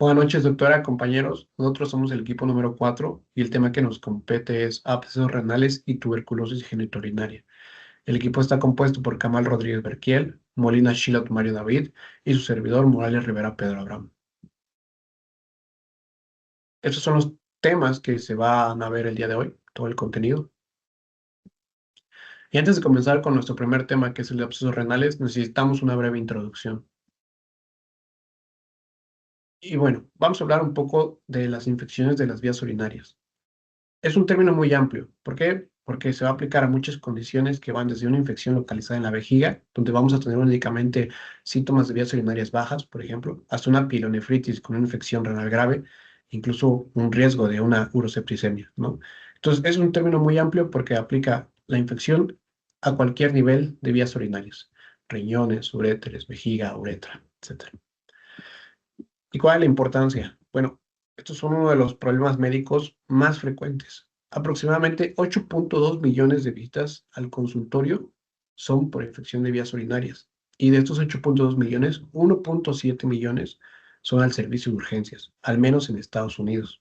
Buenas noches, doctora, compañeros. Nosotros somos el equipo número 4 y el tema que nos compete es abscesos renales y tuberculosis genitourinaria. El equipo está compuesto por Kamal Rodríguez Berquiel, Molina Shilot Mario David y su servidor Morales Rivera Pedro Abraham. Estos son los temas que se van a ver el día de hoy, todo el contenido. Y antes de comenzar con nuestro primer tema, que es el de abscesos renales, necesitamos una breve introducción. Y bueno, vamos a hablar un poco de las infecciones de las vías urinarias. Es un término muy amplio. ¿Por qué? Porque se va a aplicar a muchas condiciones que van desde una infección localizada en la vejiga, donde vamos a tener únicamente síntomas de vías urinarias bajas, por ejemplo, hasta una pielonefritis con una infección renal grave, incluso un riesgo de una urosepticemia, ¿no? Entonces, es un término muy amplio porque aplica la infección a cualquier nivel de vías urinarias, riñones, uréteres, vejiga, uretra, etc. ¿Y cuál es la importancia? Bueno, estos son uno de los problemas médicos más frecuentes. Aproximadamente 8.2 millones de visitas al consultorio son por infección de vías urinarias. Y de estos 8.2 millones, 1.7 millones son al servicio de urgencias, al menos en Estados Unidos.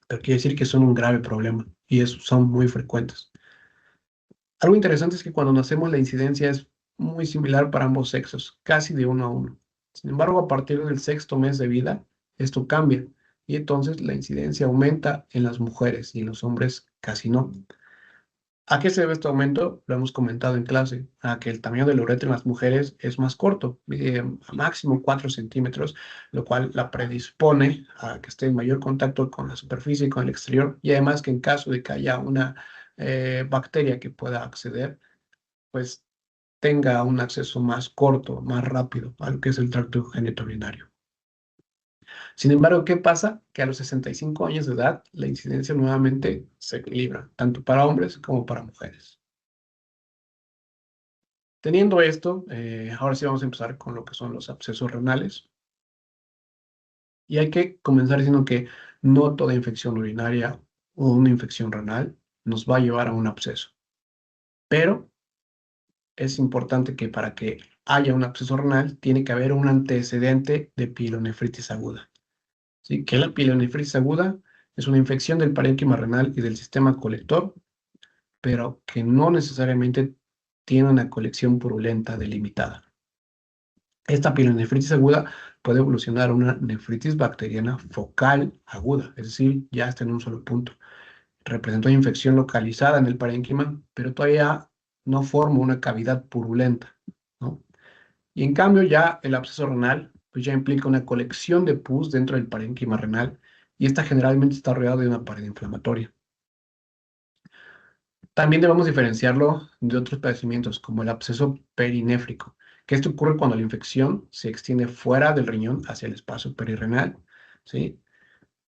Pero quiere decir que son un grave problema y son muy frecuentes. Algo interesante es que cuando nacemos la incidencia es muy similar para ambos sexos, casi de 1 a 1. Sin embargo, a partir del sexto mes de vida, esto cambia y entonces la incidencia aumenta en las mujeres y en los hombres casi no. ¿A qué se debe este aumento? Lo hemos comentado en clase, a que el tamaño del uretra en las mujeres es más corto, mide a máximo 4 centímetros, lo cual la predispone a que esté en mayor contacto con la superficie y con el exterior, y además que en caso de que haya una bacteria que pueda acceder, pues tenga un acceso más corto, más rápido a lo que es el tracto genitourinario. Sin embargo, ¿qué pasa? Que a los 65 años de edad la incidencia nuevamente se equilibra, tanto para hombres como para mujeres. Teniendo esto, ahora sí vamos a empezar con lo que son los abscesos renales. Y hay que comenzar diciendo que no toda infección urinaria o una infección renal nos va a llevar a un absceso. Pero es importante que para que haya un absceso renal tiene que haber un antecedente de pielonefritis aguda. ¿Sí? ¿Qué es la pielonefritis aguda? Es una infección del parénquima renal y del sistema colector, pero que no necesariamente tiene una colección purulenta delimitada. Esta pielonefritis aguda puede evolucionar a una nefritis bacteriana focal aguda, es decir, ya está en un solo punto. Representa una infección localizada en el parénquima, pero todavía no forma una cavidad purulenta, ¿no? Y en cambio ya el absceso renal, pues ya implica una colección de pus dentro del parénquima renal y esta generalmente está rodeada de una pared inflamatoria. También debemos diferenciarlo de otros padecimientos, como el absceso perinéfrico, que esto ocurre cuando la infección se extiende fuera del riñón hacia el espacio perirrenal, ¿sí?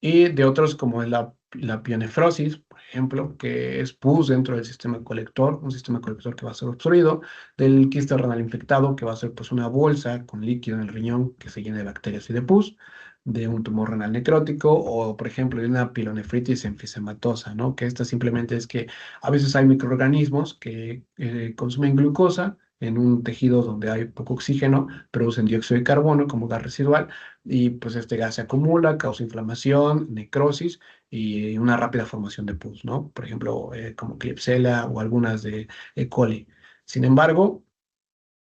Y de otros como la pielonefrosis, por ejemplo, que es pus dentro del sistema colector, un sistema colector que va a ser obstruido, del quiste renal infectado, que va a ser pues una bolsa con líquido en el riñón que se llena de bacterias y de pus, de un tumor renal necrótico o, por ejemplo, de una pielonefritis enfisematosa, ¿no? Que esta simplemente es que a veces hay microorganismos que consumen glucosa en un tejido donde hay poco oxígeno, producen dióxido de carbono como gas residual y pues este gas se acumula, causa inflamación, necrosis y una rápida formación de pus, ¿no? Por ejemplo, como Klebsiella o algunas de E. coli. Sin embargo,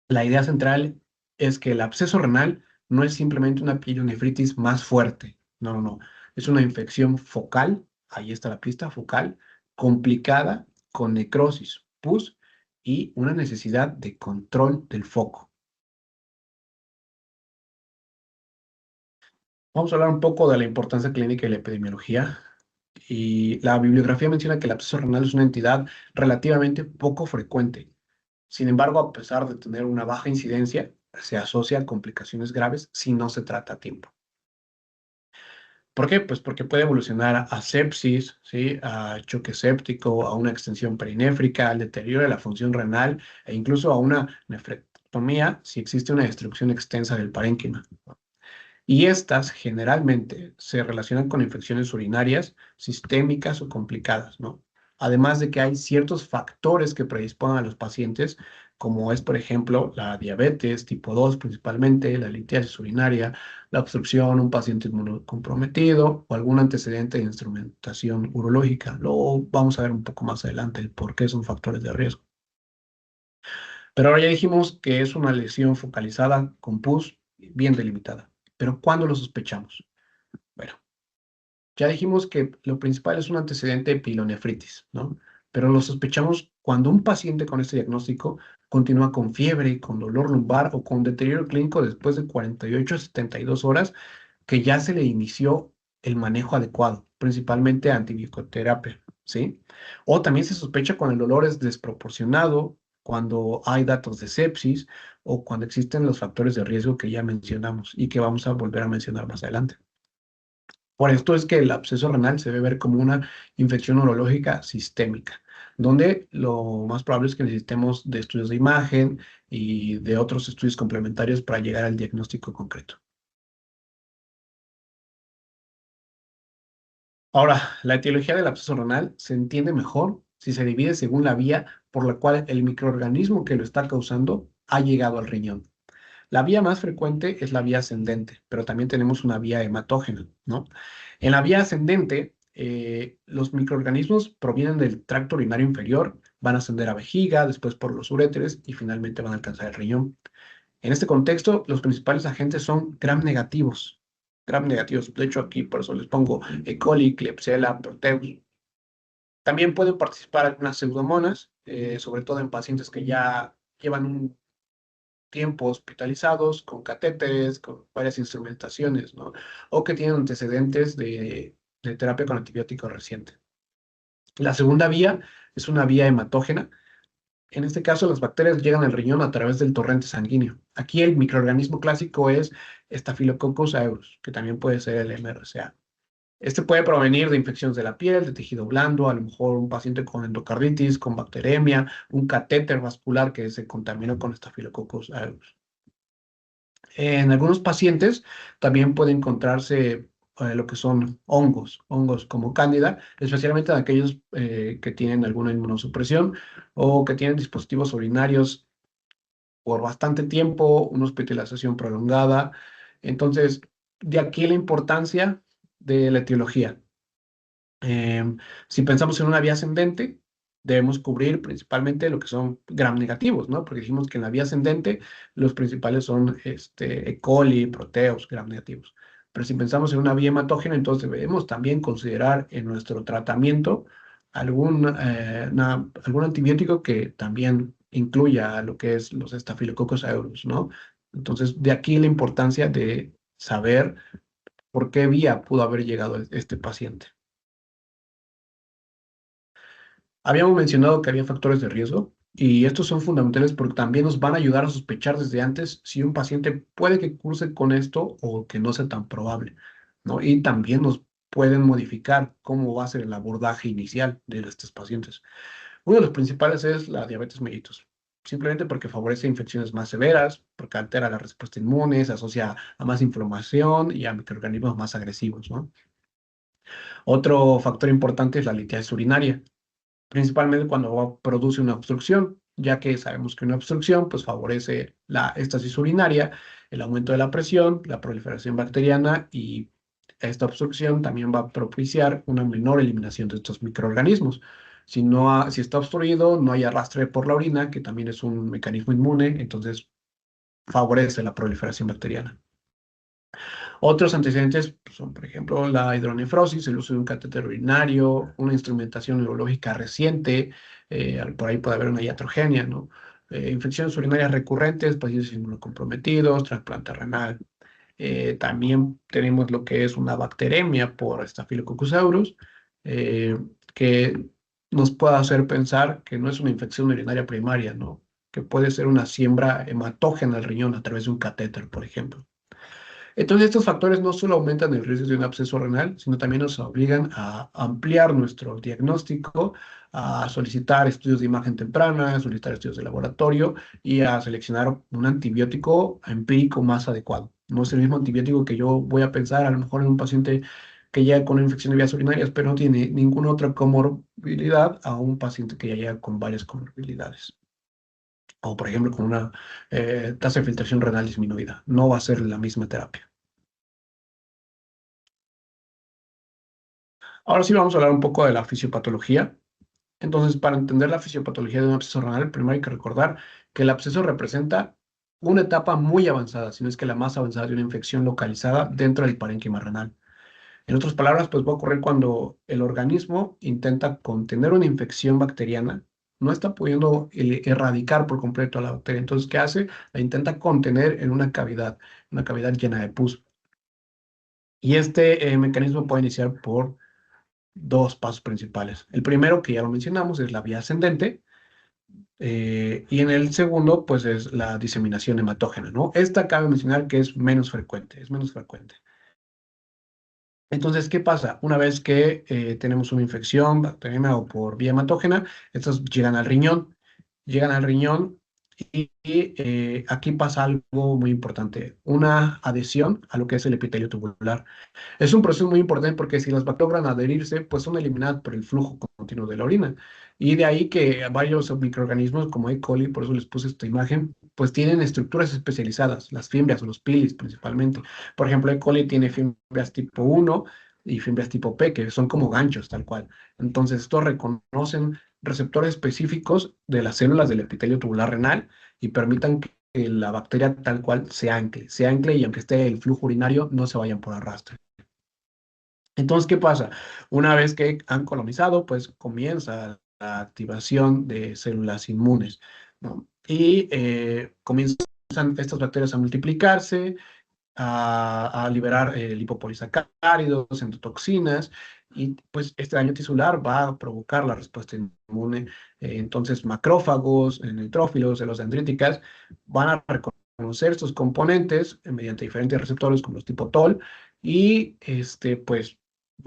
la idea central es que el absceso renal no es simplemente una pielonefritis más fuerte, no, no, no, es una infección focal, ahí está la pista, focal, complicada, con necrosis, pus y una necesidad de control del foco. Vamos a hablar un poco de la importancia clínica y la epidemiología. Y la bibliografía menciona que el absceso renal es una entidad relativamente poco frecuente. Sin embargo, a pesar de tener una baja incidencia, se asocia a complicaciones graves si no se trata a tiempo. ¿Por qué? Pues porque puede evolucionar a sepsis, ¿sí? A choque séptico, a una extensión perinéfrica, al deterioro de la función renal e incluso a una nefrectomía si existe una destrucción extensa del parénquima. Y estas generalmente se relacionan con infecciones urinarias sistémicas o complicadas, ¿no? Además de que hay ciertos factores que predisponen a los pacientes como es, por ejemplo, la diabetes tipo 2 principalmente, la litiasis urinaria, la obstrucción, un paciente inmunocomprometido o algún antecedente de instrumentación urológica. Luego vamos a ver un poco más adelante el por qué son factores de riesgo. Pero ahora ya dijimos que es una lesión focalizada con pus bien delimitada. Pero ¿cuándo lo sospechamos? Bueno, ya dijimos que lo principal es un antecedente de pilonefritis, ¿no? Pero lo sospechamos cuando un paciente con este diagnóstico continúa con fiebre, con dolor lumbar o con deterioro clínico después de 48 a 72 horas que ya se le inició el manejo adecuado, principalmente antibicoterapia, ¿sí? O también se sospecha cuando el dolor es desproporcionado, cuando hay datos de sepsis o cuando existen los factores de riesgo que ya mencionamos y que vamos a volver a mencionar más adelante. Por esto es que el absceso renal se debe ver como una infección urológica sistémica, donde lo más probable es que necesitemos de estudios de imagen y de otros estudios complementarios para llegar al diagnóstico concreto. Ahora, la etiología del absceso renal se entiende mejor si se divide según la vía por la cual el microorganismo que lo está causando ha llegado al riñón. La vía más frecuente es la vía ascendente, pero también tenemos una vía hematógena, ¿no? En la vía ascendente, los microorganismos provienen del tracto urinario inferior, van a ascender a vejiga, después por los uréteres y finalmente van a alcanzar el riñón. En este contexto, los principales agentes son gram negativos. Gram negativos, de hecho aquí por eso les pongo E. coli, Klebsiella, Proteus. También pueden participar algunas pseudomonas, sobre todo en pacientes que ya llevan un tiempo hospitalizados, con catéteres, con varias instrumentaciones, ¿no? O que tienen antecedentes de terapia con antibiótico reciente. La segunda vía es una vía hematógena. En este caso, las bacterias llegan al riñón a través del torrente sanguíneo. Aquí el microorganismo clásico es Staphylococcus aureus, que también puede ser el MRSA. Este puede provenir de infecciones de la piel, de tejido blando, a lo mejor un paciente con endocarditis, con bacteremia, un catéter vascular que se contaminó con Staphylococcus aureus. En algunos pacientes también puede encontrarse lo que son hongos como cándida, especialmente en aquellos que tienen alguna inmunosupresión o que tienen dispositivos urinarios por bastante tiempo, una hospitalización prolongada. Entonces, de aquí la importancia de la etiología. Si pensamos en una vía ascendente, debemos cubrir principalmente lo que son gram negativos, ¿no? Porque dijimos que en la vía ascendente los principales son E. coli, proteos, gram negativos. Pero si pensamos en una vía hematógena, entonces debemos también considerar en nuestro tratamiento algún antibiótico que también incluya lo que es los Staphylococcus aureus, ¿no? Entonces, de aquí la importancia de saber por qué vía pudo haber llegado este paciente. Habíamos mencionado que había factores de riesgo y estos son fundamentales porque también nos van a ayudar a sospechar desde antes si un paciente puede que curse con esto o que no sea tan probable, ¿no? Y también nos pueden modificar cómo va a ser el abordaje inicial de estos pacientes. Uno de los principales es la diabetes mellitus, simplemente porque favorece infecciones más severas, porque altera la respuesta inmune, se asocia a más inflamación y a microorganismos más agresivos, ¿no? Otro factor importante es la litiasis urinaria principalmente cuando produce una obstrucción, ya que sabemos que una obstrucción pues, favorece la estasis urinaria, el aumento de la presión, la proliferación bacteriana y esta obstrucción también va a propiciar una menor eliminación de estos microorganismos. Si está obstruido, no hay arrastre por la orina, que también es un mecanismo inmune, entonces favorece la proliferación bacteriana. Otros antecedentes pues, son, por ejemplo, la hidronefrosis, el uso de un catéter urinario, una instrumentación neurológica reciente, por ahí puede haber una iatrogenia, ¿no? Infecciones urinarias recurrentes, pacientes inmunocomprometidos, trasplante renal. También tenemos lo que es una bacteremia por Staphylococcus aureus, eh, que nos puede hacer pensar que no es una infección urinaria primaria, ¿no? Que puede ser una siembra hematógena al riñón a través de un catéter, por ejemplo. Entonces, estos factores no solo aumentan el riesgo de un absceso renal, sino también nos obligan a ampliar nuestro diagnóstico, a solicitar estudios de imagen temprana, a solicitar estudios de laboratorio y a seleccionar un antibiótico empírico más adecuado. No es el mismo antibiótico que yo voy a pensar a lo mejor en un paciente que llega con una infección de vías urinarias, pero no tiene ninguna otra comorbilidad a un paciente que ya llega con varias comorbilidades. o por ejemplo con una tasa de filtración renal disminuida. No va a ser la misma terapia. Ahora sí vamos a hablar un poco de la fisiopatología. Entonces, para entender la fisiopatología de un absceso renal, primero hay que recordar que el absceso representa una etapa muy avanzada, si no es que la más avanzada de una infección localizada dentro del parénquima renal. En otras palabras, pues va a ocurrir cuando el organismo intenta contener una infección bacteriana, no está pudiendo erradicar por completo a la bacteria. Entonces, ¿qué hace? La intenta contener en una cavidad llena de pus. Y este mecanismo puede iniciar por dos pasos principales. El primero, que ya lo mencionamos, es la vía ascendente, y en el segundo, pues es la diseminación hematógena, ¿no? Esta cabe mencionar que es menos frecuente, es menos frecuente. Entonces, ¿qué pasa? Una vez que tenemos una infección bacteriana o por vía hematógena, estos llegan al riñón y aquí pasa algo muy importante, una adhesión a lo que es el epitelio tubular. Es un proceso muy importante porque si las bacterias logran adherirse, pues son eliminadas por el flujo continuo de la orina. Y de ahí que varios microorganismos como E. coli, por eso les puse esta imagen, pues tienen estructuras especializadas, las fimbrias o los pilis principalmente. Por ejemplo, E. coli tiene fimbrias tipo 1 y fimbrias tipo P, que son como ganchos tal cual. Entonces, estos reconocen receptores específicos de las células del epitelio tubular renal y permitan que la bacteria tal cual se ancle y aunque esté el flujo urinario, no se vayan por arrastre. Entonces, ¿qué pasa? Una vez que han colonizado, pues comienza la activación de células inmunes, ¿no? Y comienzan estas bacterias a multiplicarse, a liberar lipopolisacáridos, endotoxinas, y pues este daño tisular va a provocar la respuesta inmune. Entonces, macrófagos, neutrófilos, células dendríticas van a reconocer estos componentes mediante diferentes receptores como los tipo TOL y pues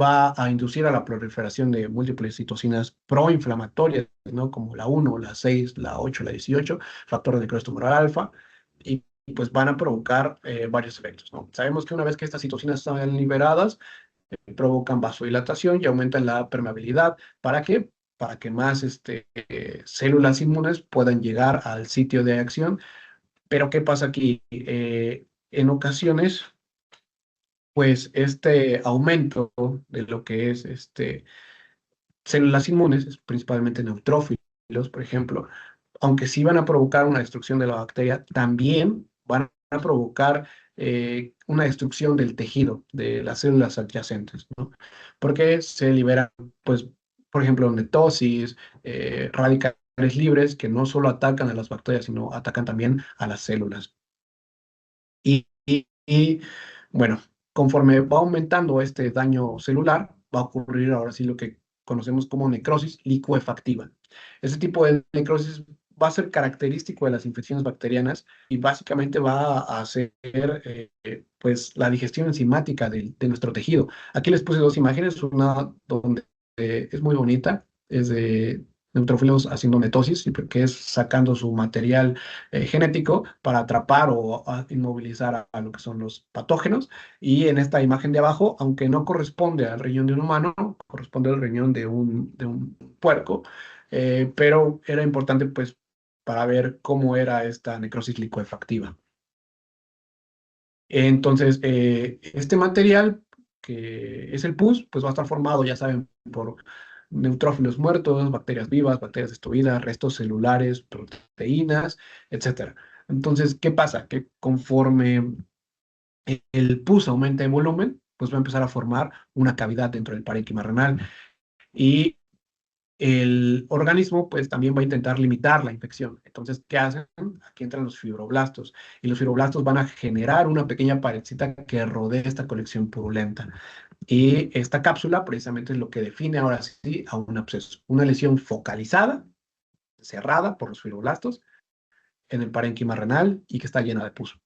va a inducir a la proliferación de múltiples citocinas proinflamatorias, ¿no? Como la 1, la 6, la 8, la 18, factor de necrosis tumoral alfa, y pues van a provocar varios efectos, ¿no? Sabemos que una vez que estas citocinas están liberadas, provocan vasodilatación y aumentan la permeabilidad. ¿Para qué? Para que más células inmunes puedan llegar al sitio de acción. Pero ¿qué pasa aquí? En ocasiones, pues este aumento de lo que es células inmunes, principalmente neutrófilos, por ejemplo, aunque sí van a provocar una destrucción de la bacteria, también van a provocar una destrucción del tejido, de las células adyacentes, ¿no? Porque se liberan, pues, por ejemplo, netosis, radicales libres que no solo atacan a las bacterias, sino atacan también a las células. Y, bueno, conforme va aumentando este daño celular, va a ocurrir ahora sí lo que conocemos como necrosis licuefactiva. Este tipo de necrosis va a ser característico de las infecciones bacterianas y básicamente va a hacer pues la digestión enzimática de nuestro tejido. Aquí les puse dos imágenes, una donde es muy bonita, es de neutrófilos haciendo mitosis, que es sacando su material genético para atrapar o inmovilizar a lo que son los patógenos. Y en esta imagen de abajo, aunque no corresponde al riñón de un humano, corresponde al riñón de un puerco, pero era importante pues para ver cómo era esta necrosis licuefactiva. Entonces, este material, que es el pus, pues va a estar formado, ya saben, por neutrófilos muertos, bacterias vivas, bacterias destruidas, restos celulares, proteínas, etcétera. Entonces, ¿qué pasa? Que conforme el pus aumenta en volumen, pues va a empezar a formar una cavidad dentro del parénquima renal y el organismo pues también va a intentar limitar la infección. Entonces, ¿qué hacen? Aquí entran los fibroblastos y los fibroblastos van a generar una pequeña paredcita que rodea esta colección purulenta. Y esta cápsula precisamente es lo que define ahora sí a un absceso. Una lesión focalizada, cerrada por los fibroblastos en el parénquima renal y que está llena de pus.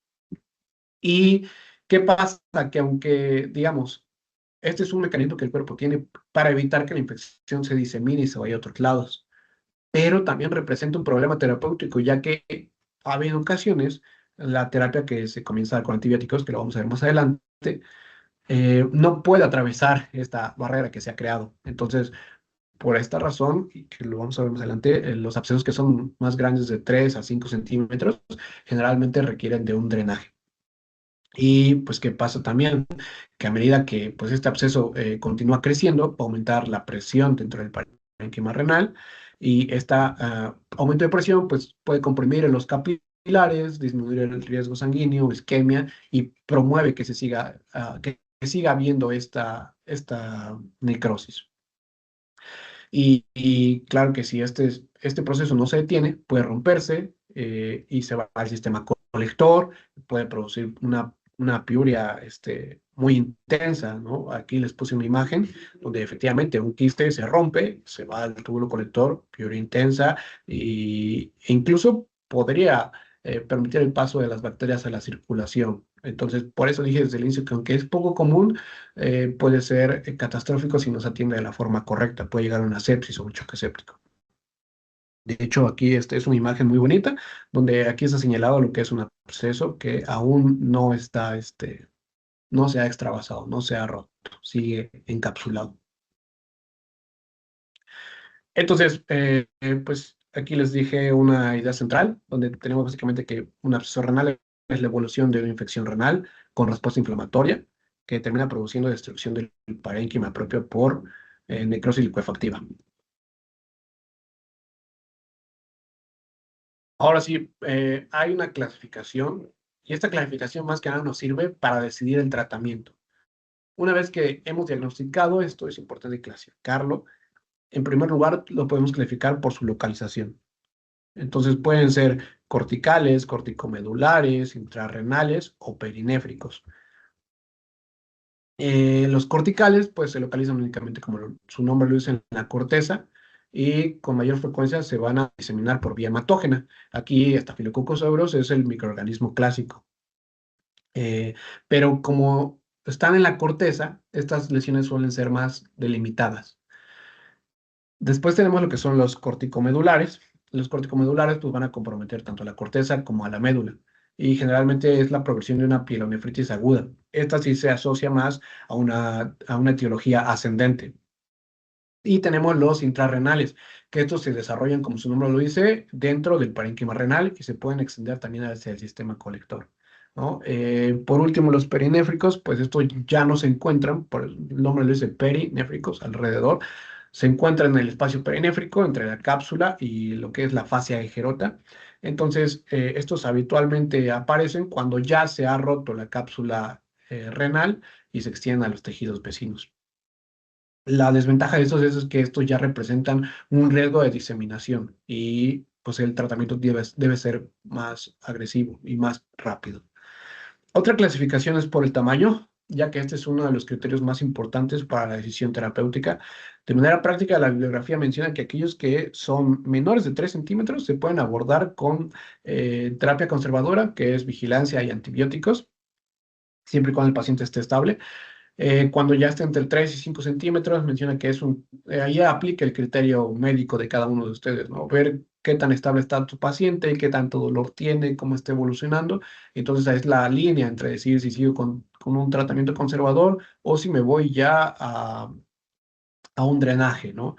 ¿Y qué pasa? Que aunque, digamos, este es un mecanismo que el cuerpo tiene para evitar que la infección se disemine y se vaya a otros lados, pero también representa un problema terapéutico, ya que ha habido ocasiones, la terapia que se comienza a dar con antibióticos, que lo vamos a ver más adelante, no puede atravesar esta barrera que se ha creado. Entonces, por esta razón, y que lo vamos a ver más adelante, los abscesos que son más grandes de 3 a 5 centímetros generalmente requieren de un drenaje. Y pues, ¿qué pasa también? Que a medida que pues, este absceso continúa creciendo, va a aumentar la presión dentro del parénquima renal y este aumento de presión pues, puede comprimir en los capilares, disminuir el riesgo sanguíneo, isquemia y promueve que se siga, que siga habiendo esta necrosis. Y claro que si este proceso no se detiene, puede romperse y se va al sistema colector, puede producir una piuria muy intensa, ¿no? Aquí les puse una imagen donde efectivamente un quiste se rompe, se va al túbulo colector, piuria intensa, e incluso podría permitir el paso de las bacterias a la circulación. Entonces, por eso dije desde el inicio que aunque es poco común, puede ser catastrófico si no se atiende de la forma correcta. Puede llegar a una sepsis o un choque séptico. De hecho, aquí es una imagen muy bonita, donde aquí está señalado lo que es un absceso que aún no está, no se ha extravasado, no se ha roto, sigue encapsulado. Entonces, pues aquí les dije una idea central, donde tenemos básicamente que un absceso renal es la evolución de una infección renal con respuesta inflamatoria que termina produciendo destrucción del parénquima propio por necrosis licuefactiva. Ahora sí, hay una clasificación y esta clasificación más que nada nos sirve para decidir el tratamiento. Una vez que hemos diagnosticado esto, es importante clasificarlo. En primer lugar, lo podemos clasificar por su localización. Entonces pueden ser corticales, corticomedulares, intrarrenales o perinéfricos. Los corticales pues se localizan únicamente como su nombre lo dice en la corteza y con mayor frecuencia se van a diseminar por vía hematógena. Aquí Staphylococcus aureus es el microorganismo clásico. Pero como están en la corteza, estas lesiones suelen ser más delimitadas. Después tenemos lo que son los corticomedulares. Los corticomedulares pues, van a comprometer tanto a la corteza como a la médula. Y generalmente es la progresión de una pielonefritis aguda. Esta sí se asocia más a una etiología ascendente. Y tenemos los intrarrenales, que estos se desarrollan, como su nombre lo dice, dentro del parénquima renal y se pueden extender también hacia el sistema colector, ¿no? Por último, los perinéfricos, pues estos ya no se encuentran, por el nombre lo dice perinéfricos, alrededor, se encuentran en el espacio perinéfrico, entre la cápsula y lo que es la fascia egerota. Entonces, estos habitualmente aparecen cuando ya se ha roto la cápsula renal y se extienden a los tejidos vecinos. La desventaja de estos es que estos ya representan un riesgo de diseminación y pues el tratamiento debe ser más agresivo y más rápido. Otra clasificación es por el tamaño, ya que este es uno de los criterios más importantes para la decisión terapéutica. De manera práctica, la bibliografía menciona que aquellos que son menores de 3 centímetros se pueden abordar con terapia conservadora, que es vigilancia y antibióticos, siempre y cuando el paciente esté estable. Cuando ya esté entre 3 y 5 centímetros, menciona que ahí aplica el criterio médico de cada uno de ustedes, ¿no? Ver qué tan estable está tu paciente, qué tanto dolor tiene, cómo está evolucionando. Entonces, esa es la línea entre decir si sigo con un tratamiento conservador o si me voy ya a un drenaje, ¿no?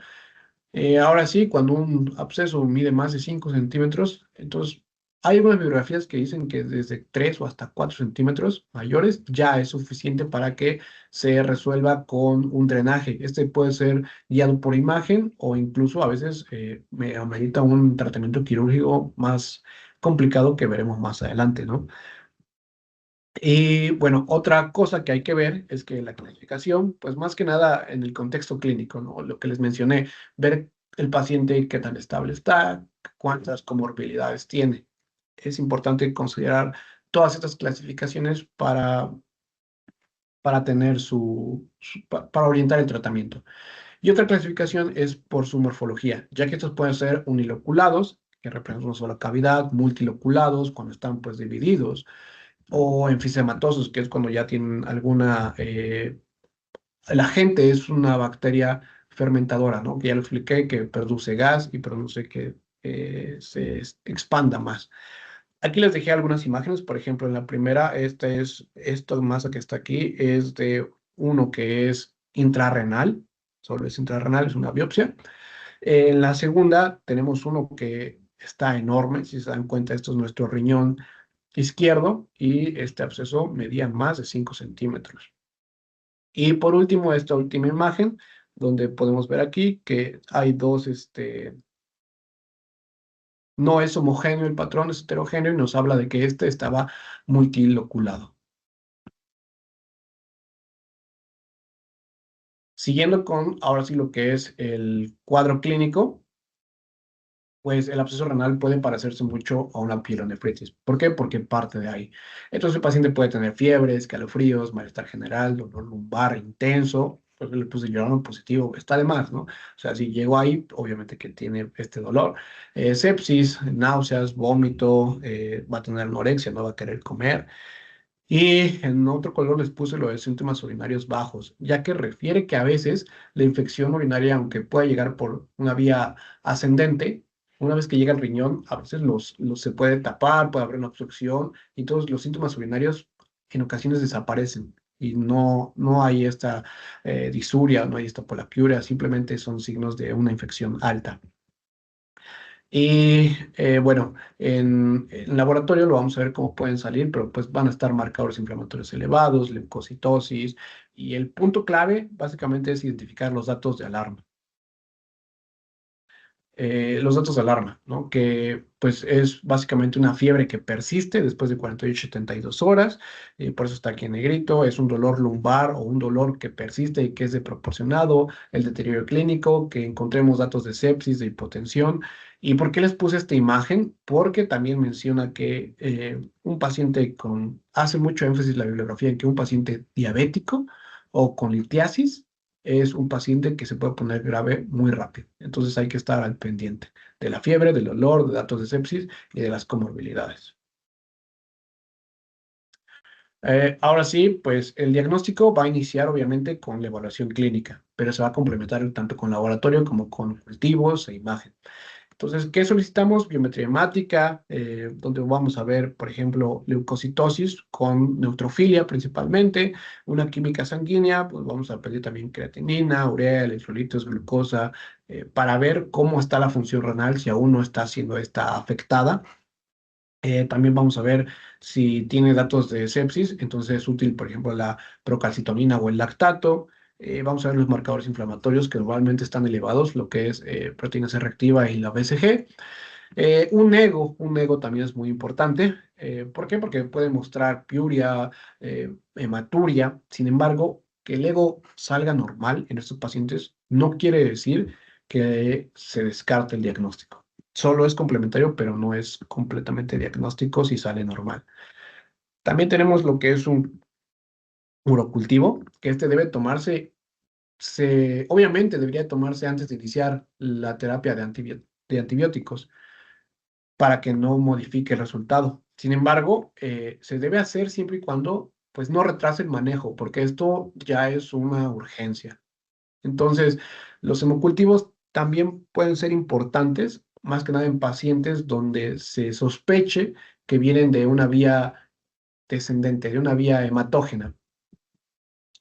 Ahora sí, cuando un absceso mide más de 5 centímetros, entonces hay algunas bibliografías que dicen que desde 3 o hasta 4 centímetros mayores ya es suficiente para que se resuelva con un drenaje. Este puede ser guiado por imagen o incluso a veces me amerita un tratamiento quirúrgico más complicado que veremos más adelante, ¿no? Y bueno, otra cosa que hay que ver es que la clasificación, pues más que nada en el contexto clínico, ¿no? Lo que les mencioné, ver el paciente qué tan estable está, cuántas comorbilidades tiene. Es importante considerar todas estas clasificaciones para tener para orientar el tratamiento. Y otra clasificación es por su morfología, ya que estos pueden ser uniloculados, que representan una sola cavidad, multiloculados, cuando están pues divididos, o enfisematosos, que es cuando ya tienen alguna... el agente es una bacteria fermentadora, ¿no? Que ya lo expliqué, que produce gas y produce que expanda más. Aquí les dejé algunas imágenes, por ejemplo, en la primera, esta masa que está aquí es de uno que es intrarrenal, solo es intrarrenal, es una biopsia. En la segunda tenemos uno que está enorme, si se dan cuenta, esto es nuestro riñón izquierdo y este absceso medía más de 5 centímetros. Y por último, esta última imagen, donde podemos ver aquí que hay dos, no es homogéneo el patrón, es heterogéneo y nos habla de que este estaba multiloculado. Siguiendo con ahora sí lo que es el cuadro clínico, pues el absceso renal puede parecerse mucho a una pielonefritis. ¿Por qué? Porque parte de ahí. Entonces el paciente puede tener fiebre, escalofríos, malestar general, dolor lumbar intenso. Pues le puse yo positivo, está de más, ¿no? O sea, si llegó ahí, obviamente que tiene este dolor. Sepsis, náuseas, vómito, va a tener anorexia, no va a querer comer. Y en otro color les puse lo de síntomas urinarios bajos, ya que refiere que a veces la infección urinaria, aunque pueda llegar por una vía ascendente, una vez que llega al riñón, a veces se puede tapar, puede haber una obstrucción y todos los síntomas urinarios en ocasiones desaparecen y no hay esta disuria, no hay esta polaquiuria, simplemente son signos de una infección alta. Y bueno, en laboratorio lo vamos a ver cómo pueden salir, pero pues van a estar marcadores inflamatorios elevados, leucocitosis, y el punto clave básicamente es identificar los datos de alarma. Los datos de alarma, ¿no? Que pues es básicamente una fiebre que persiste después de 48 a 72 horas, por eso está aquí en negrito, es un dolor lumbar o un dolor que persiste y que es desproporcionado, el deterioro clínico, que encontremos datos de sepsis, de hipotensión. ¿Y por qué les puse esta imagen? Porque también menciona que un paciente hace mucho énfasis la bibliografía en que un paciente diabético o con litiasis es un paciente que se puede poner grave muy rápido. Entonces hay que estar al pendiente de la fiebre, del olor, de datos de sepsis y de las comorbilidades. Ahora sí, pues el diagnóstico va a iniciar obviamente con la evaluación clínica, pero se va a complementar tanto con laboratorio como con cultivos e imagen. Entonces, ¿qué solicitamos? Biometría hemática, donde vamos a ver, por ejemplo, leucocitosis con neutrofilia principalmente, una química sanguínea, pues vamos a pedir también creatinina, urea, electrolitos, glucosa, para ver cómo está la función renal, si aún no está siendo esta afectada. También vamos a ver si tiene datos de sepsis, entonces es útil, por ejemplo, la procalcitonina o el lactato. Vamos a ver los marcadores inflamatorios que normalmente están elevados, lo que es proteína C reactiva y la BCG. Un ego también es muy importante. ¿Por qué? Porque puede mostrar piuria, hematuria. Sin embargo, que el ego salga normal en estos pacientes no quiere decir que se descarte el diagnóstico. Solo es complementario, pero no es completamente diagnóstico si sale normal. También tenemos lo que es un urocultivo, que este debe tomarse, obviamente debería tomarse antes de iniciar la terapia de antibióticos para que no modifique el resultado. Sin embargo, se debe hacer siempre y cuando pues no retrase el manejo, porque esto ya es una urgencia. Entonces, los hemocultivos también pueden ser importantes, más que nada en pacientes donde se sospeche que vienen de una vía descendente, de una vía hematógena.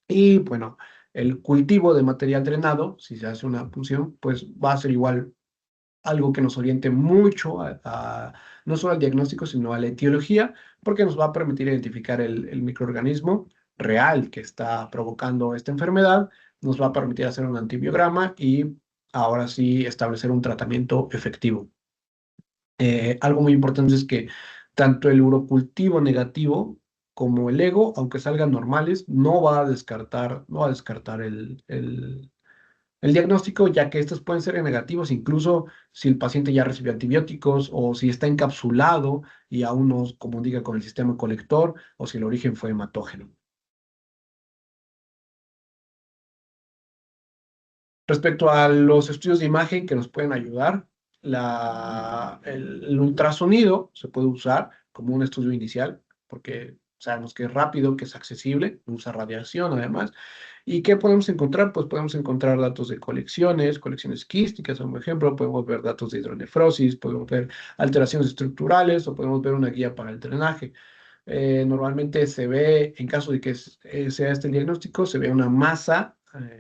Y bueno, el cultivo de material drenado, si se hace una punción, pues va a ser igual algo que nos oriente mucho no solo al diagnóstico, sino a la etiología, porque nos va a permitir identificar el microorganismo real que está provocando esta enfermedad, nos va a permitir hacer un antibiograma y ahora sí establecer un tratamiento efectivo. Algo muy importante es que tanto el urocultivo negativo como el ego, aunque salgan normales, no va a descartar el diagnóstico, ya que estos pueden ser negativos incluso si el paciente ya recibió antibióticos o si está encapsulado y aún no comunica con el sistema colector o si el origen fue hematógeno. Respecto a los estudios de imagen que nos pueden ayudar, el ultrasonido se puede usar como un estudio inicial porque sabemos que es rápido, que es accesible, no usa radiación además. ¿Y qué podemos encontrar? Pues podemos encontrar datos de colecciones quísticas, por ejemplo, podemos ver datos de hidronefrosis, podemos ver alteraciones estructurales o podemos ver una guía para el drenaje. Normalmente se ve, en caso de que sea este el diagnóstico, se ve una masa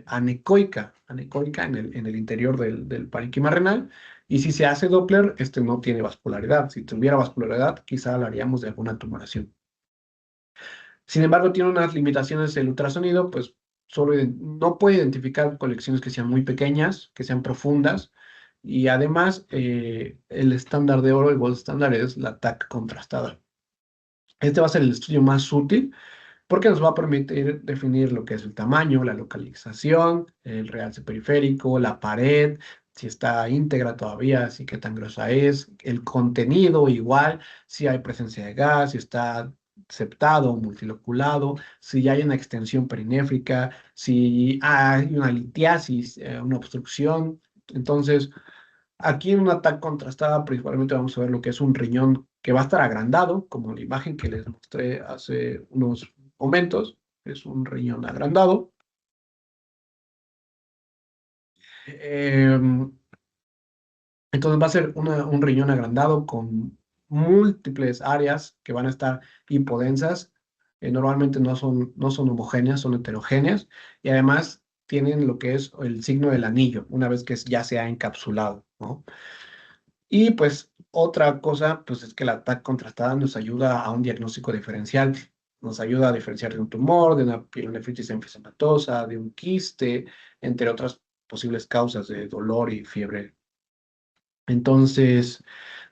anecoica en el interior del parénquima renal. Y si se hace Doppler, este no tiene vascularidad. Si tuviera vascularidad, quizá hablaríamos de alguna tumoración. Sin embargo, tiene unas limitaciones el ultrasonido, pues no puede identificar colecciones que sean muy pequeñas, que sean profundas, y además el estándar de oro, el gold standard, es la TAC contrastada. Este va a ser el estudio más útil porque nos va a permitir definir lo que es el tamaño, la localización, el realce periférico, la pared, si está íntegra todavía, si qué tan gruesa es, el contenido igual, si hay presencia de gas, si está septado o multiloculado, si hay una extensión perinéfrica, si hay una litiasis, una obstrucción. Entonces, aquí en una TAC contrastada principalmente vamos a ver lo que es un riñón que va a estar agrandado, como la imagen que les mostré hace unos momentos. Es un riñón agrandado. Em, entonces va a ser un riñón agrandado con múltiples áreas que van a estar hipodensas. Normalmente no son homogéneas, son heterogéneas. Y además tienen lo que es el signo del anillo, una vez que ya se ha encapsulado, ¿no? Y pues otra cosa, pues es que la TAC contrastada nos ayuda a un diagnóstico diferencial. Nos ayuda a diferenciar de un tumor, de una pielonefritis enfisematosa, de un quiste, entre otras posibles causas de dolor y fiebre. Entonces,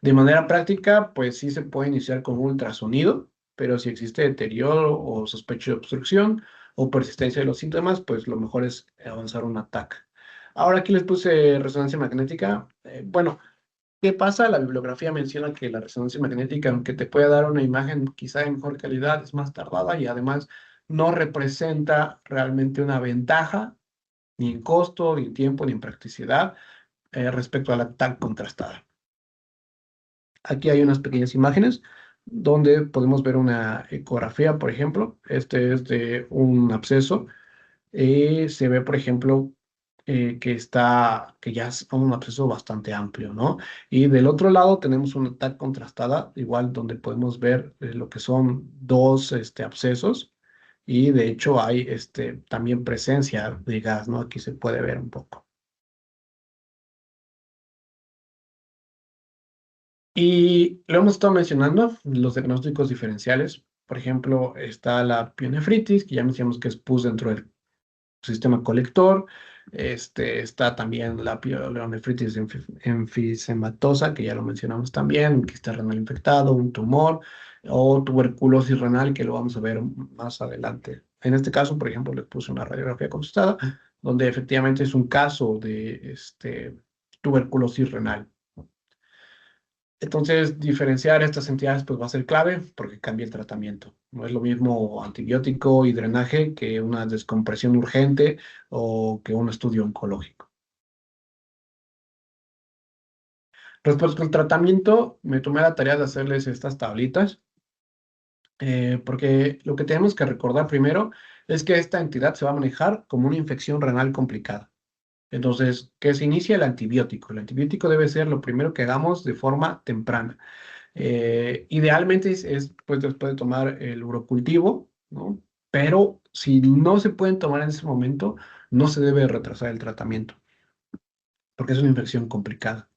de manera práctica, pues sí se puede iniciar con un ultrasonido, pero si existe deterioro o sospecha de obstrucción o persistencia de los síntomas, pues lo mejor es avanzar un TAC. Ahora aquí les puse resonancia magnética. Bueno, ¿qué pasa? La bibliografía menciona que la resonancia magnética, aunque te puede dar una imagen quizá de mejor calidad, es más tardada y además no representa realmente una ventaja ni en costo, ni en tiempo, ni en practicidad respecto a la TAC contrastada. Aquí hay unas pequeñas imágenes donde podemos ver una ecografía, por ejemplo. Este es de un absceso. Se ve, por ejemplo, que ya es un absceso bastante amplio, ¿no? Y del otro lado tenemos una TAC contrastada, igual donde podemos ver lo que son dos abscesos y de hecho hay también presencia de gas, ¿no? Aquí se puede ver un poco. Y lo hemos estado mencionando, los diagnósticos diferenciales. Por ejemplo, está la pielonefritis, que ya mencionamos que es pus dentro del sistema colector. Está también la pielonefritis enfisematosa, que ya lo mencionamos también, un quiste renal infectado, un tumor o tuberculosis renal, que lo vamos a ver más adelante. En este caso, por ejemplo, les puse una radiografía contrastada, donde efectivamente es un caso de tuberculosis renal. Entonces, diferenciar estas entidades pues va a ser clave porque cambia el tratamiento. No es lo mismo antibiótico y drenaje que una descompresión urgente o que un estudio oncológico. Respecto al tratamiento, me tomé la tarea de hacerles estas tablitas porque lo que tenemos que recordar primero es que esta entidad se va a manejar como una infección renal complicada. Entonces, que se inicia el antibiótico. El antibiótico debe ser lo primero que hagamos de forma temprana. Idealmente pues, después de tomar el urocultivo, ¿no? Pero si no se pueden tomar en ese momento, no se debe retrasar el tratamiento, porque es una infección complicada.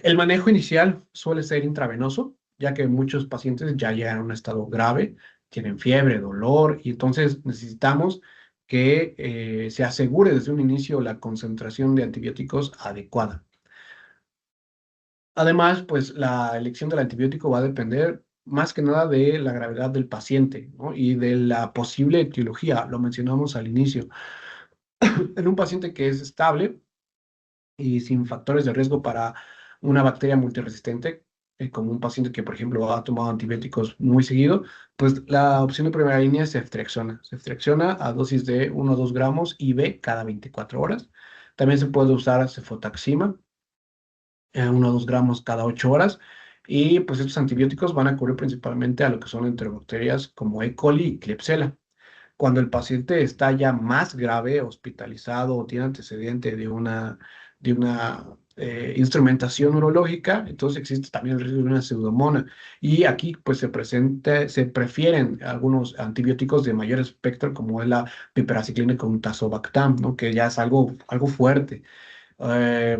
El manejo inicial suele ser intravenoso, ya que muchos pacientes ya llegan a un estado grave, tienen fiebre, dolor, y entonces necesitamos que se asegure desde un inicio la concentración de antibióticos adecuada. Además, pues la elección del antibiótico va a depender más que nada de la gravedad del paciente, ¿no? Y de la posible etiología, lo mencionamos al inicio. En un paciente que es estable y sin factores de riesgo para una bacteria multiresistente, como un paciente que, por ejemplo, ha tomado antibióticos muy seguido, pues la opción de primera línea es ceftriaxona. Ceftriaxona a dosis de 1 o 2 gramos IV cada 24 horas. También se puede usar cefotaxima 1 o 2 gramos cada 8 horas. Y pues estos antibióticos van a cubrir principalmente a lo que son enterobacterias como E. coli y Klebsiella. Cuando el paciente está ya más grave, hospitalizado o tiene antecedente de una instrumentación neurológica, entonces existe también el riesgo de una pseudomona. Y aquí pues se prefieren algunos antibióticos de mayor espectro, como es la piperaciclina con tazobactam, ¿no? Que ya es algo fuerte. Eh,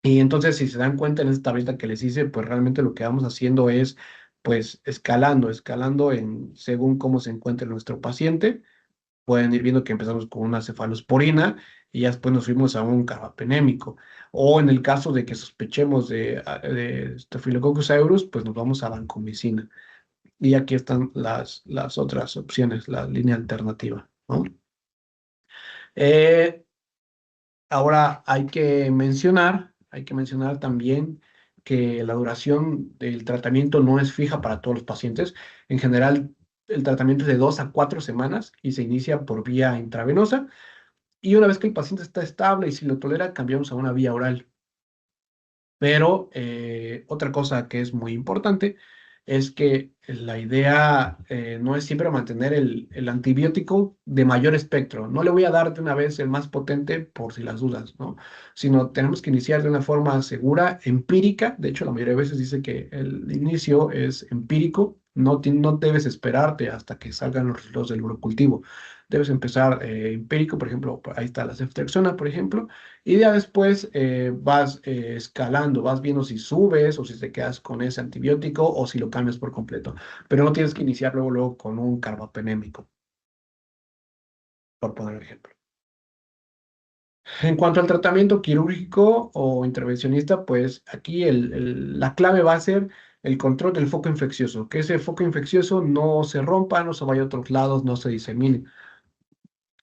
y entonces, si se dan cuenta en esta tablita que les hice, pues realmente lo que vamos haciendo es, pues, escalando según cómo se encuentre nuestro paciente. Pueden ir viendo que empezamos con una cefalosporina y ya después nos fuimos a un carbapenémico. O en el caso de que sospechemos de Staphylococcus aureus, pues nos vamos a vancomicina. Y aquí están las otras opciones, la línea alternativa, ¿no? Eh, Ahora hay que mencionar también que la duración del tratamiento no es fija para todos los pacientes. En general, el tratamiento es de 2 a 4 semanas y se inicia por vía intravenosa. Y una vez que el paciente está estable y si lo tolera, cambiamos a una vía oral. Pero otra cosa que es muy importante es que la idea no es siempre mantener el antibiótico de mayor espectro. No le voy a dar de una vez el más potente por si las dudas, ¿no? Sino tenemos que iniciar de una forma segura, empírica. De hecho, la mayoría de veces dice que el inicio es empírico. No debes esperarte hasta que salgan los resultados del urocultivo. Debes empezar empírico, por ejemplo, ahí está la ceftriaxona, por ejemplo, y ya después vas escalando, vas viendo si subes o si te quedas con ese antibiótico o si lo cambias por completo. Pero no tienes que iniciar luego con un carbapenémico, por poner ejemplo. En cuanto al tratamiento quirúrgico o intervencionista, pues aquí la clave va a ser el control del foco infeccioso, que ese foco infeccioso no se rompa, no se vaya a otros lados, no se disemine.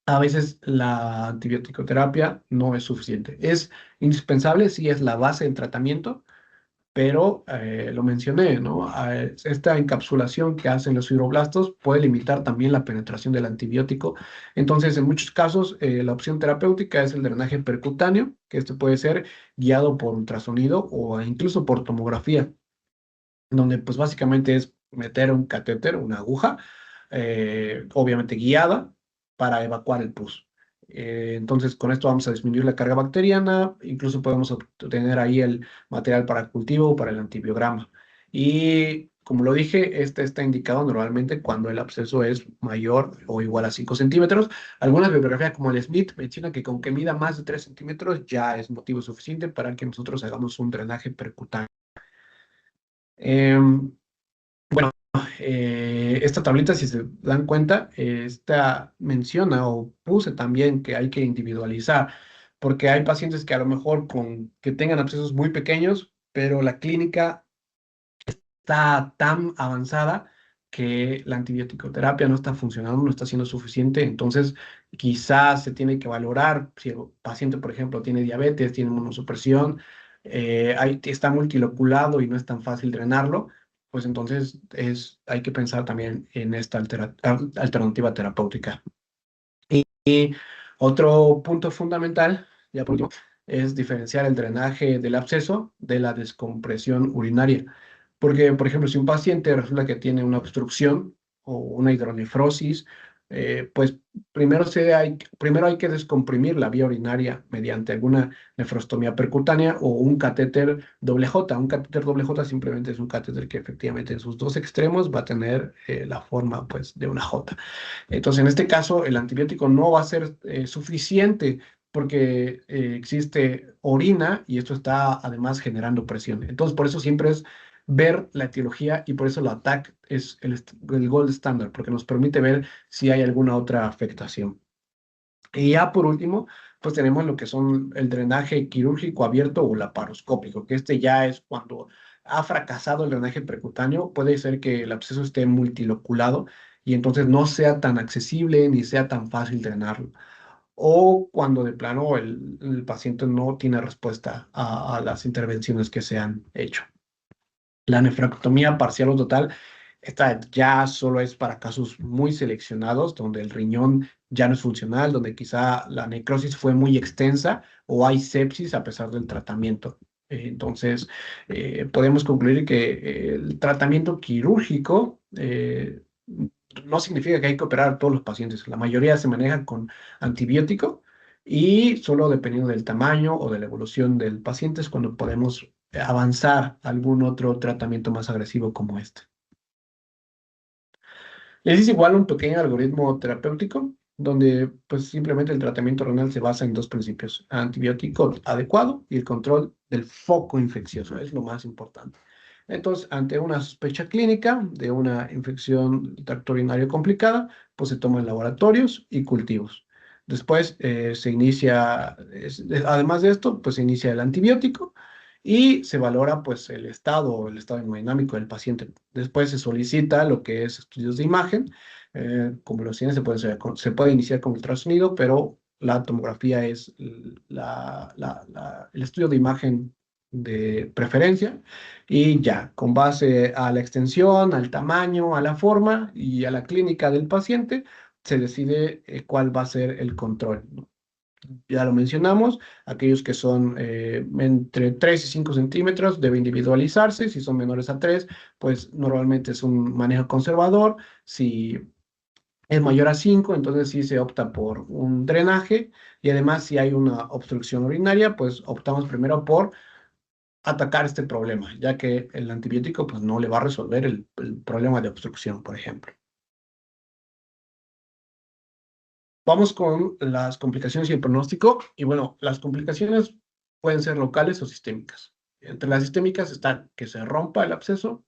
A veces la antibiótico-terapia no es suficiente. Es indispensable, sí es la base del tratamiento, pero lo mencioné, ¿no? Esta encapsulación que hacen los fibroblastos puede limitar también la penetración del antibiótico. Entonces, en muchos casos, la opción terapéutica es el drenaje percutáneo, que este puede ser guiado por ultrasonido o incluso por tomografía, donde pues básicamente es meter un catéter, una aguja, obviamente guiada, para evacuar el pus. Entonces, con esto vamos a disminuir la carga bacteriana, incluso podemos obtener ahí el material para cultivo, para el antibiograma. Y como lo dije, este está indicado normalmente cuando el absceso es mayor o igual a 5 centímetros. Algunas bibliografías como el Smith menciona que con que mida más de 3 centímetros ya es motivo suficiente para que nosotros hagamos un drenaje percutáneo. Em, esta tablita, si se dan cuenta, esta menciona o puse también que hay que individualizar, porque hay pacientes que a lo mejor que tengan abscesos muy pequeños, pero la clínica está tan avanzada que la antibiótico-terapia no está funcionando, no está siendo suficiente, entonces quizás se tiene que valorar si el paciente, por ejemplo, tiene diabetes, tiene inmunosupresión, está multiloculado y no es tan fácil drenarlo, pues entonces hay que pensar también en esta alternativa terapéutica. Y otro punto fundamental, ya por último, es diferenciar el drenaje del absceso de la descompresión urinaria. Porque, por ejemplo, si un paciente resulta que tiene una obstrucción o una hidronefrosis, pues primero hay que descomprimir la vía urinaria mediante alguna nefrostomía percutánea o un catéter doble J. Un catéter doble J simplemente es un catéter que efectivamente en sus dos extremos va a tener la forma pues, de una J. Entonces, en este caso, el antibiótico no va a ser suficiente porque existe orina y esto está además generando presión. Entonces, por eso siempre es ver la etiología y por eso la ATAC es el gold standard, porque nos permite ver si hay alguna otra afectación. Y ya por último, pues tenemos lo que son el drenaje quirúrgico abierto o laparoscópico, que este ya es cuando ha fracasado el drenaje percutáneo, puede ser que el absceso esté multiloculado y entonces no sea tan accesible ni sea tan fácil drenarlo. O cuando de plano el paciente no tiene respuesta a las intervenciones que se han hecho. La nefrectomía parcial o total, esta ya solo es para casos muy seleccionados, donde el riñón ya no es funcional, donde quizá la necrosis fue muy extensa o hay sepsis a pesar del tratamiento. Entonces, podemos concluir que el tratamiento quirúrgico no significa que hay que operar a todos los pacientes. La mayoría se maneja con antibiótico y solo dependiendo del tamaño o de la evolución del paciente es cuando podemos avanzar a algún otro tratamiento más agresivo como este. Les es igual un pequeño algoritmo terapéutico donde pues simplemente el tratamiento renal se basa en dos principios: antibiótico adecuado y el control del foco infeccioso, es lo más importante. Entonces, ante una sospecha clínica de una infección del tracto urinario complicada, pues se toman laboratorios y cultivos. Después se inicia, además de esto, pues se inicia el antibiótico y se valora pues el estado hemodinámico del paciente. Después se solicita lo que es estudios de imagen. Como los tienes, se puede iniciar con ultrasonido, pero la tomografía es el estudio de imagen de preferencia, y ya, con base a la extensión, al tamaño, a la forma y a la clínica del paciente, se decide cuál va a ser el control, ¿no? Ya lo mencionamos, aquellos que son entre 3 y 5 centímetros debe individualizarse. Si son menores a 3, pues normalmente es un manejo conservador. Si es mayor a 5, entonces sí se opta por un drenaje, y además si hay una obstrucción urinaria, pues optamos primero por atacar este problema, ya que el antibiótico pues no le va a resolver el problema de obstrucción, por ejemplo. Vamos con las complicaciones y el pronóstico. Y bueno, las complicaciones pueden ser locales o sistémicas. Entre las sistémicas están que se rompa el absceso,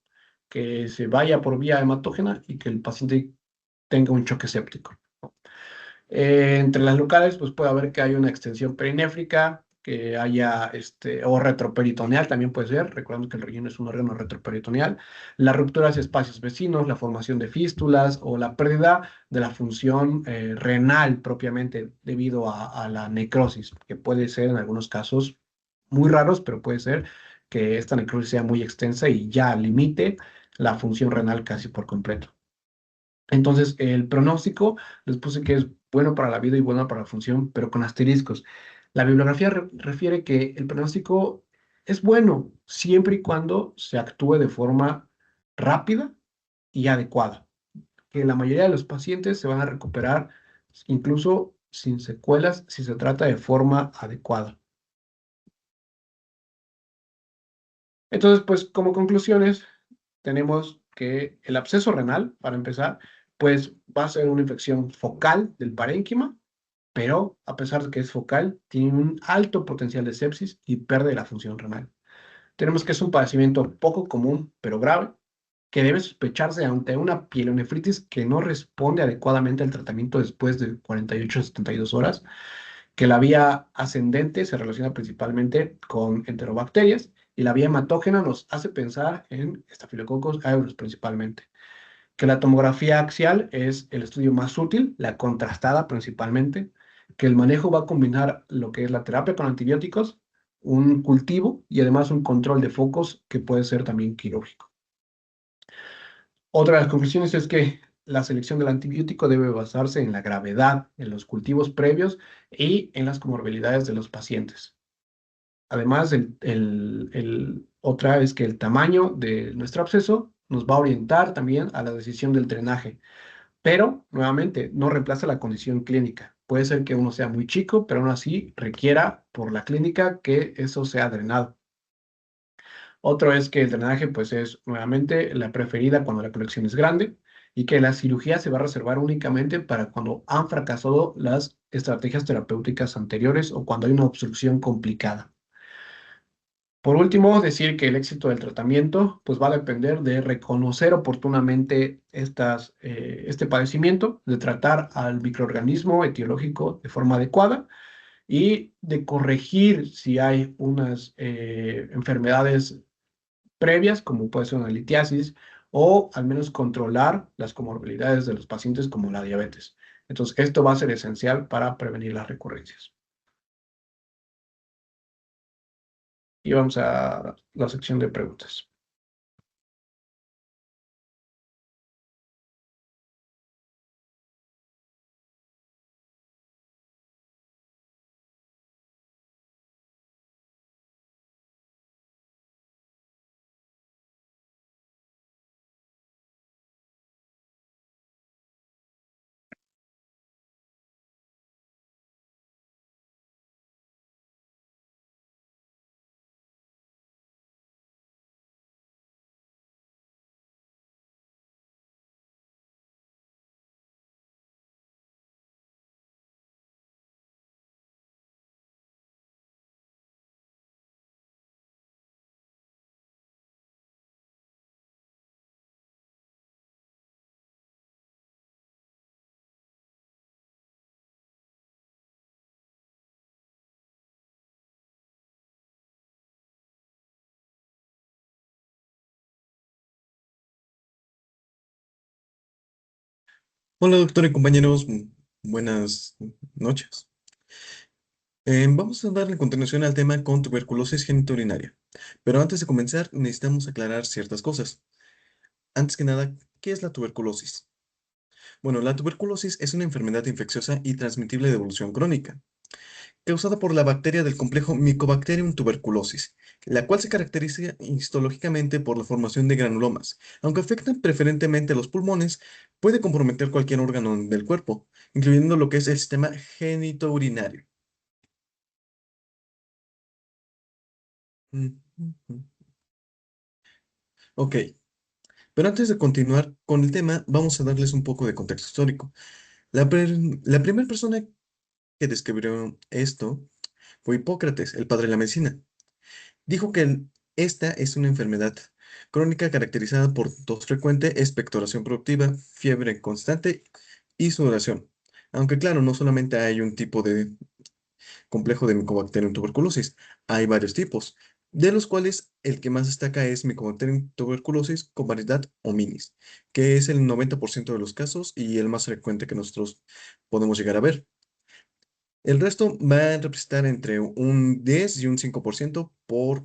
que se vaya por vía hematógena y que el paciente tenga un choque séptico. Entre las locales, pues puede haber que haya una extensión perinéfrica, que haya, o retroperitoneal también puede ser. Recordemos que el riñón es un órgano retroperitoneal. Las rupturas de espacios vecinos, la formación de fístulas o la pérdida de la función renal propiamente debido a la necrosis, que puede ser en algunos casos muy raros, pero puede ser que esta necrosis sea muy extensa y ya limite la función renal casi por completo. Entonces, el pronóstico les puse que es bueno para la vida y bueno para la función, pero con asteriscos. La bibliografía refiere que el pronóstico es bueno siempre y cuando se actúe de forma rápida y adecuada, que la mayoría de los pacientes se van a recuperar incluso sin secuelas si se trata de forma adecuada. Entonces, pues como conclusiones, tenemos que el absceso renal, para empezar, pues va a ser una infección focal del parénquima, pero a pesar de que es focal, tiene un alto potencial de sepsis y pérdida de la función renal. Tenemos que es un padecimiento poco común, pero grave, que debe sospecharse ante una pielonefritis que no responde adecuadamente al tratamiento después de 48 a 72 horas, que la vía ascendente se relaciona principalmente con enterobacterias y la vía hematógena nos hace pensar en Staphylococcus aureus principalmente, que la tomografía axial es el estudio más útil, la contrastada principalmente, que el manejo va a combinar lo que es la terapia con antibióticos, un cultivo y además un control de focos que puede ser también quirúrgico. Otra de las conclusiones es que la selección del antibiótico debe basarse en la gravedad, en los cultivos previos y en las comorbilidades de los pacientes. Además, otra es que el tamaño de nuestro absceso nos va a orientar también a la decisión del drenaje, pero nuevamente no reemplaza la condición clínica. Puede ser que uno sea muy chico, pero aún así requiera por la clínica que eso sea drenado. Otro es que el drenaje pues es nuevamente la preferida cuando la colección es grande, y que la cirugía se va a reservar únicamente para cuando han fracasado las estrategias terapéuticas anteriores o cuando hay una obstrucción complicada. Por último, decir que el éxito del tratamiento pues va a depender de reconocer oportunamente este padecimiento, de tratar al microorganismo etiológico de forma adecuada y de corregir si hay unas enfermedades previas, como puede ser una litiasis, o al menos controlar las comorbilidades de los pacientes como la diabetes. Entonces, esto va a ser esencial para prevenir las recurrencias. Y vamos a la sección de preguntas. Hola, doctor y compañeros, buenas noches. Vamos a darle continuación al tema con tuberculosis genitourinaria. Pero antes de comenzar, necesitamos aclarar ciertas cosas. Antes que nada, ¿qué es la tuberculosis? Bueno, la tuberculosis es una enfermedad infecciosa y transmitible de evolución crónica, causada por la bacteria del complejo Mycobacterium tuberculosis, la cual se caracteriza histológicamente por la formación de granulomas. Aunque afectan preferentemente los pulmones, puede comprometer cualquier órgano del cuerpo, incluyendo lo que es el sistema genitourinario. Mm, mm. Ok, pero antes de continuar con el tema, vamos a darles un poco de contexto histórico. La primera persona que describió esto fue Hipócrates, el padre de la medicina. Dijo que esta es una enfermedad crónica caracterizada por tos frecuente, expectoración productiva, fiebre constante y sudoración. Aunque claro, no solamente hay un tipo de complejo de Mycobacterium tuberculosis, hay varios tipos, de los cuales el que más destaca es Mycobacterium tuberculosis con variedad hominis, que es el 90% de los casos y el más frecuente que nosotros podemos llegar a ver. El resto va a representar entre un 10 y un 5% por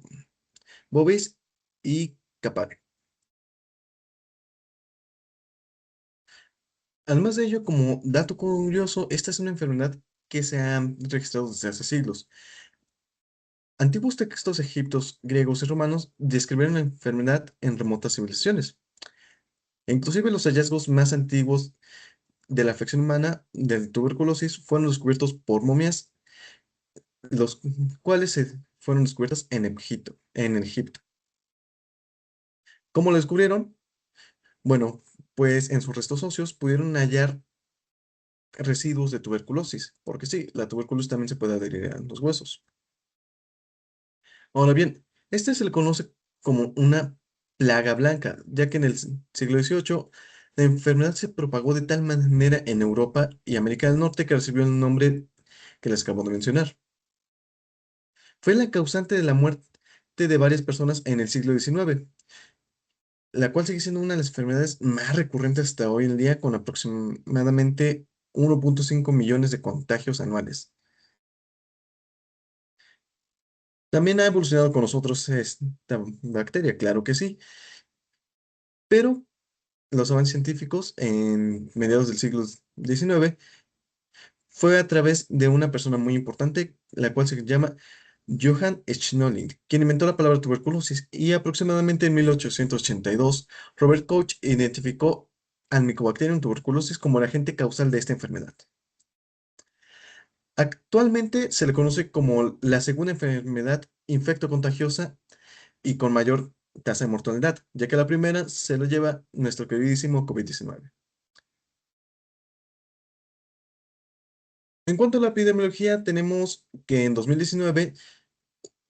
Bovis y Capare. Además de ello, como dato curioso, esta es una enfermedad que se ha registrado desde hace siglos. Antiguos textos egipcios, griegos y romanos describieron la enfermedad en remotas civilizaciones. E inclusive los hallazgos más antiguos de la afección humana de tuberculosis fueron descubiertos por momias, los cuales fueron descubiertas en Egipto. ¿Cómo lo descubrieron? Bueno, pues en sus restos óseos pudieron hallar residuos de tuberculosis, porque sí, la tuberculosis también se puede adherir a los huesos. Ahora bien, este se le conoce como una plaga blanca, ya que en el siglo XVIII la enfermedad se propagó de tal manera en Europa y América del Norte que recibió el nombre que les acabo de mencionar. Fue la causante de la muerte de varias personas en el siglo XIX, la cual sigue siendo una de las enfermedades más recurrentes hasta hoy en día, con aproximadamente 1,5 millones de contagios anuales. También ha evolucionado con nosotros esta bacteria, claro que sí, pero los avances científicos en mediados del siglo XIX fue a través de una persona muy importante, la cual se llama Johann Schönling, quien inventó la palabra tuberculosis, y aproximadamente en 1882 Robert Koch identificó al Mycobacterium tuberculosis como el agente causal de esta enfermedad. Actualmente se le conoce como la segunda enfermedad infectocontagiosa y con mayor tasa de mortalidad, ya que la primera se lo lleva nuestro queridísimo COVID-19. En cuanto a la epidemiología, tenemos que en 2019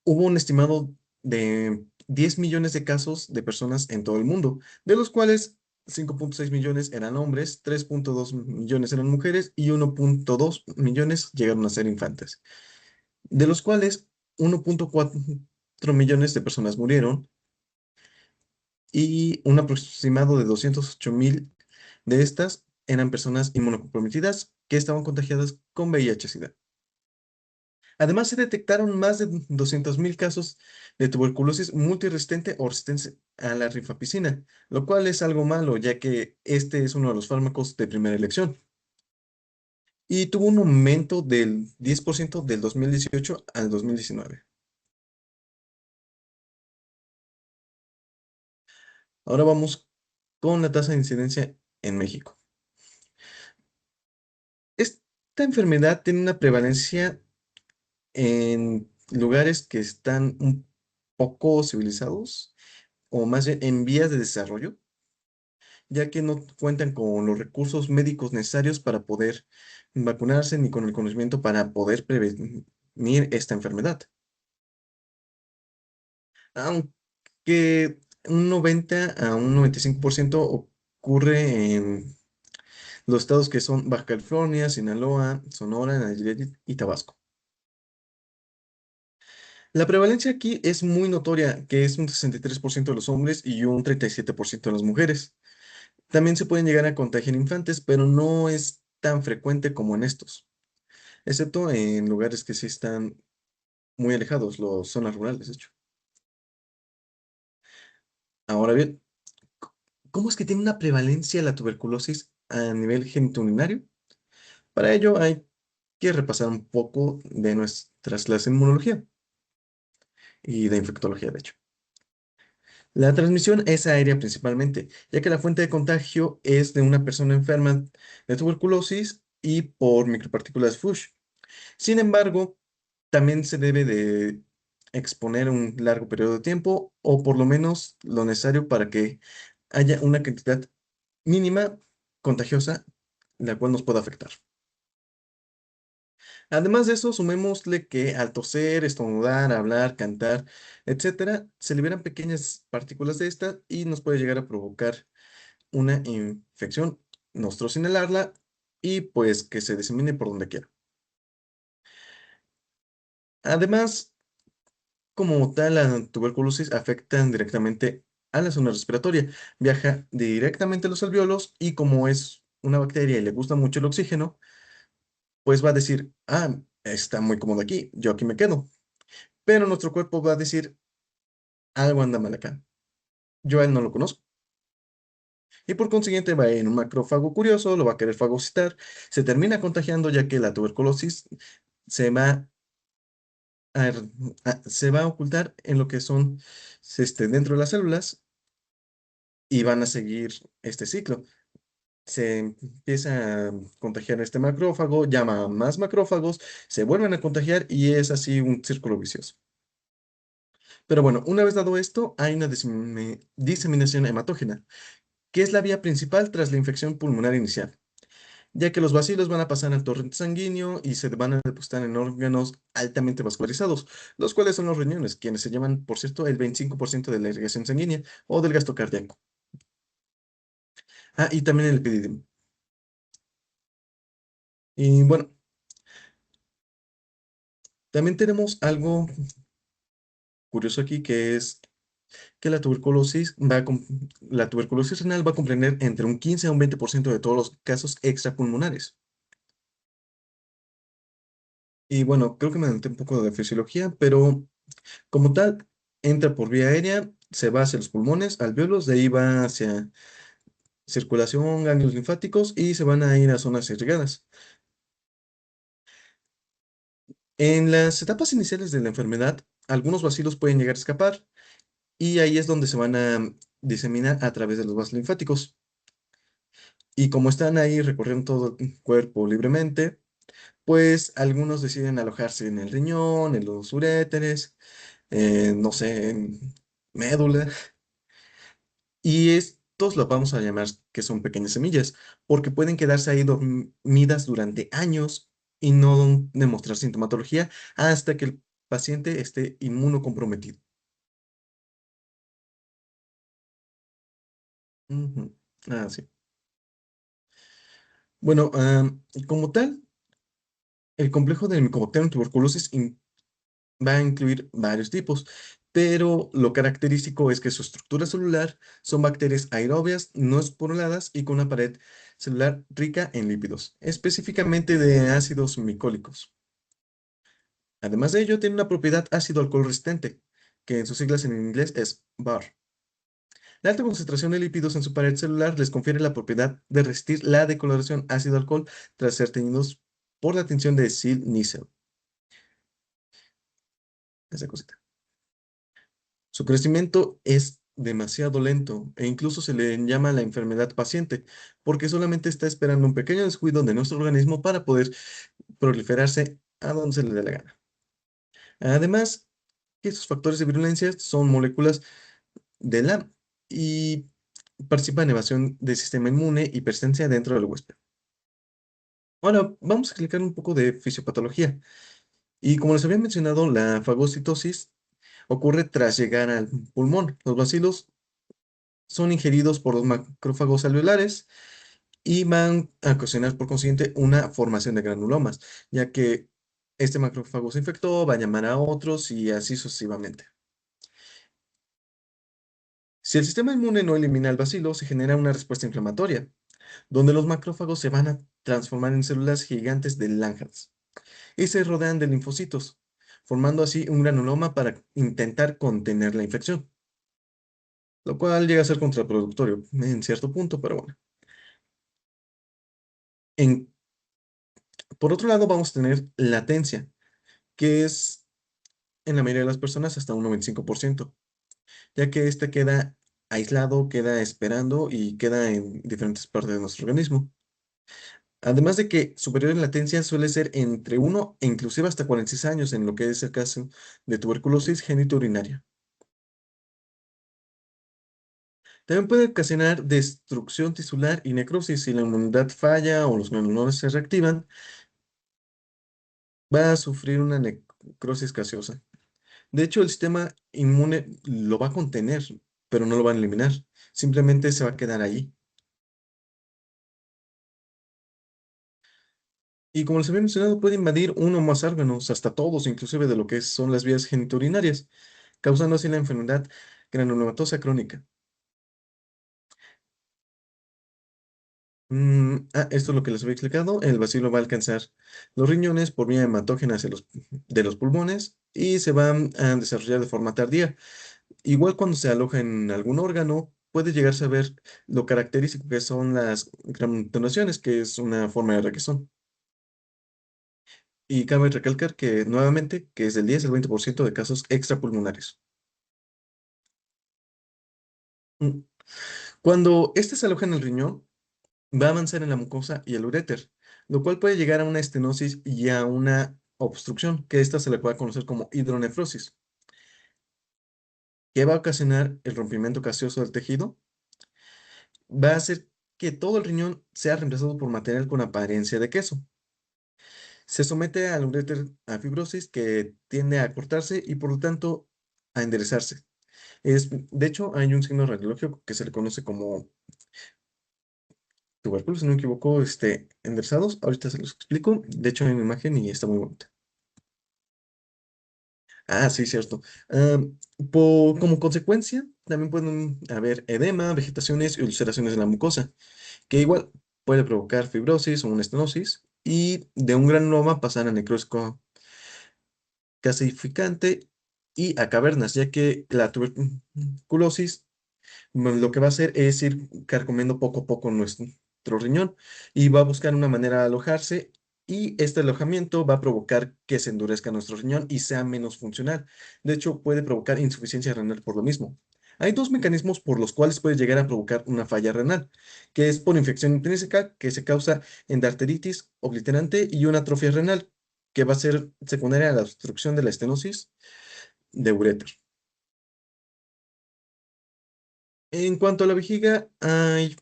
hubo un estimado de 10 millones de casos de personas en todo el mundo, de los cuales 5,6 millones eran hombres, 3,2 millones eran mujeres y 1,2 millones llegaron a ser infantes, de los cuales 1,4 millones de personas murieron y un aproximado de 208,000 de estas eran personas inmunocomprometidas que estaban contagiadas con VIH-Sida. Además, se detectaron más de 200,000 casos de tuberculosis multiresistente o resistente a la rifampicina, lo cual es algo malo, ya que este es uno de los fármacos de primera elección. Y tuvo un aumento del 10% del 2018 al 2019. Ahora vamos con la tasa de incidencia en México. Esta enfermedad tiene una prevalencia en lugares que están un poco civilizados o más bien en vías de desarrollo, ya que no cuentan con los recursos médicos necesarios para poder vacunarse ni con el conocimiento para poder prevenir esta enfermedad. Aunque un 90 a un 95% ocurre en los estados que son Baja California, Sinaloa, Sonora, Nayarit y Tabasco. La prevalencia aquí es muy notoria, que es un 63% de los hombres y un 37% de las mujeres. También se pueden llegar a contagiar infantes, pero no es tan frecuente como en estos, excepto en lugares que sí están muy alejados, las zonas rurales, de hecho. Ahora bien, ¿cómo es que tiene una prevalencia la tuberculosis a nivel genitourinario? Para ello hay que repasar un poco de nuestras clases de inmunología y de infectología, de hecho. La transmisión es aérea principalmente, ya que la fuente de contagio es de una persona enferma de tuberculosis y por micropartículas Fuchs. Sin embargo, también se debe de exponer un largo periodo de tiempo o por lo menos lo necesario para que haya una cantidad mínima contagiosa la cual nos pueda afectar. Además de eso, sumémosle que al toser, estornudar, hablar, cantar, etcétera, se liberan pequeñas partículas de esta y nos puede llegar a provocar una infección, nosotros inhalarla y pues que se disemine por donde quiera. Además, como tal, la tuberculosis afecta directamente a la zona respiratoria, viaja directamente a los alvéolos y como es una bacteria y le gusta mucho el oxígeno, pues va a decir, ah, está muy cómodo aquí, yo aquí me quedo. Pero nuestro cuerpo va a decir, algo anda mal acá. Yo a él no lo conozco. Y por consiguiente va a ir un macrófago curioso, lo va a querer fagocitar, se termina contagiando ya que la tuberculosis se va a, se va a ocultar en lo que son dentro de las células y van a seguir este ciclo. Se empieza a contagiar este macrófago, llama a más macrófagos, se vuelven a contagiar y es así un círculo vicioso. Pero bueno, una vez dado esto, hay una diseminación hematógena, que es la vía principal tras la infección pulmonar inicial, ya que los bacilos van a pasar al torrente sanguíneo y se van a depositar en órganos altamente vascularizados, los cuales son los riñones, quienes se llevan, por cierto, el 25% de la irrigación sanguínea o del gasto cardíaco. Ah, y también el epidídimo. Y bueno, también tenemos algo curioso aquí que es que la tuberculosis renal va a comprender entre un 15 a un 20% de todos los casos extrapulmonares. Y bueno, creo que me adelanté un poco de fisiología, pero como tal, entra por vía aérea, se va hacia los pulmones, alvéolos, de ahí va hacia circulación, ganglios linfáticos y se van a ir a zonas irrigadas. En las etapas iniciales de la enfermedad, algunos bacilos pueden llegar a escapar y ahí es donde se van a diseminar a través de los vasos linfáticos. Y como están ahí recorriendo todo el cuerpo libremente, pues algunos deciden alojarse en el riñón, en los uréteres, no sé, en médula. Y estos los vamos a llamar que son pequeñas semillas, porque pueden quedarse ahí dormidas durante años y no demostrar sintomatología hasta que el paciente esté inmunocomprometido. Ujú. Ah, sí. Bueno, como tal, el complejo del Mycobacterium tuberculosis va a incluir varios tipos, pero lo característico es que su estructura celular son bacterias aerobias, no esporuladas y con una pared celular rica en lípidos, específicamente de ácidos micólicos. Además de ello, tiene una propiedad ácido-alcohol resistente, que en sus siglas en inglés es BAR. La alta concentración de lípidos en su pared celular les confiere la propiedad de resistir la decoloración ácido-alcohol tras ser teñidos por la tinción de Sil-Niesel. Esa cosita. Su crecimiento es demasiado lento e incluso se le llama la enfermedad paciente, porque solamente está esperando un pequeño descuido de nuestro organismo para poder proliferarse a donde se le dé la gana. Además, que estos factores de virulencia son moléculas de la y participan en evasión del sistema inmune y persistencia dentro del huésped. Ahora, vamos a explicar un poco de fisiopatología. Y como les había mencionado, la fagocitosis ocurre tras llegar al pulmón. Los bacilos son ingeridos por los macrófagos alveolares y van a ocasionar por consiguiente una formación de granulomas, ya que este macrófago se infectó, va a llamar a otros y así sucesivamente. Si el sistema inmune no elimina el bacilo, se genera una respuesta inflamatoria, donde los macrófagos se van a transformar en células gigantes de Langerhans y se rodean de linfocitos, formando así un granuloma para intentar contener la infección, lo cual llega a ser contraproductorio en cierto punto, pero bueno. En- por otro lado, vamos a tener latencia, que es en la mayoría de las personas hasta un 95%, ya que este queda aislado, queda esperando y queda en diferentes partes de nuestro organismo. Además de que superior en latencia suele ser entre 1 e inclusive hasta 46 años en lo que es el caso de tuberculosis genitourinaria. También puede ocasionar destrucción tisular y necrosis si la inmunidad falla o los granulomas se reactivan, va a sufrir una necrosis gaseosa. De hecho, el sistema inmune lo va a contener, pero no lo va a eliminar. Simplemente se va a quedar ahí. Y como les había mencionado, puede invadir uno o más órganos, hasta todos, inclusive de lo que son las vías genitourinarias, causando así la enfermedad granulomatosa crónica. Esto es lo que les había explicado. El bacilo va a alcanzar los riñones por vía hematógena de los pulmones y se va a desarrollar de forma tardía. Igual cuando se aloja en algún órgano, puede llegarse a ver lo característico que son las granulaciones, que es una forma de requesón. Y cabe recalcar que nuevamente que es del 10 al 20% de casos extrapulmonares. Mm, Cuando éste se aloja en el riñón, va a avanzar en la mucosa y el uréter, lo cual puede llegar a una estenosis y a una obstrucción, que esta se le puede conocer como hidronefrosis, que va a ocasionar el rompimiento gaseoso del tejido, va a hacer que todo el riñón sea reemplazado por material con apariencia de queso. Se somete al uréter a fibrosis que tiende a cortarse y por lo tanto a enderezarse. De hecho, hay un signo radiológico que se le conoce como tubérculos, si no me equivoco, enderezados. Ahorita se los explico. De hecho, hay una imagen y está muy bonita. Ah, sí, cierto. Ah, como consecuencia, también pueden haber edema, vegetaciones y ulceraciones de la mucosa, que igual puede provocar fibrosis o una estenosis y de un granuloma pasar a necrosis calcificante y a cavernas, ya que la tuberculosis lo que va a hacer es ir carcomiendo poco a poco nuestro riñón y va a buscar una manera de alojarse y este alojamiento va a provocar que se endurezca nuestro riñón y sea menos funcional. De hecho, puede provocar insuficiencia renal por lo mismo. Hay dos mecanismos por los cuales puede llegar a provocar una falla renal, que es por infección intrínseca, que se causa endarteritis obliterante y una atrofia renal, que va a ser secundaria a la obstrucción de la estenosis de uréter. En cuanto a la vejiga, hay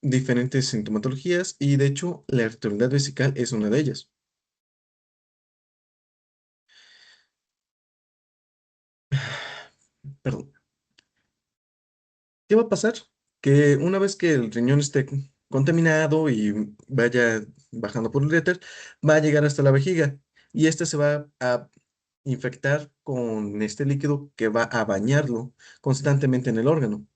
diferentes sintomatologías y de hecho la irritabilidad vesical es una de ellas. Perdón. ¿Qué va a pasar? Que una vez que el riñón esté contaminado y vaya bajando por el uréter, va a llegar hasta la vejiga y este se va a infectar con este líquido que va a bañarlo constantemente en el órgano.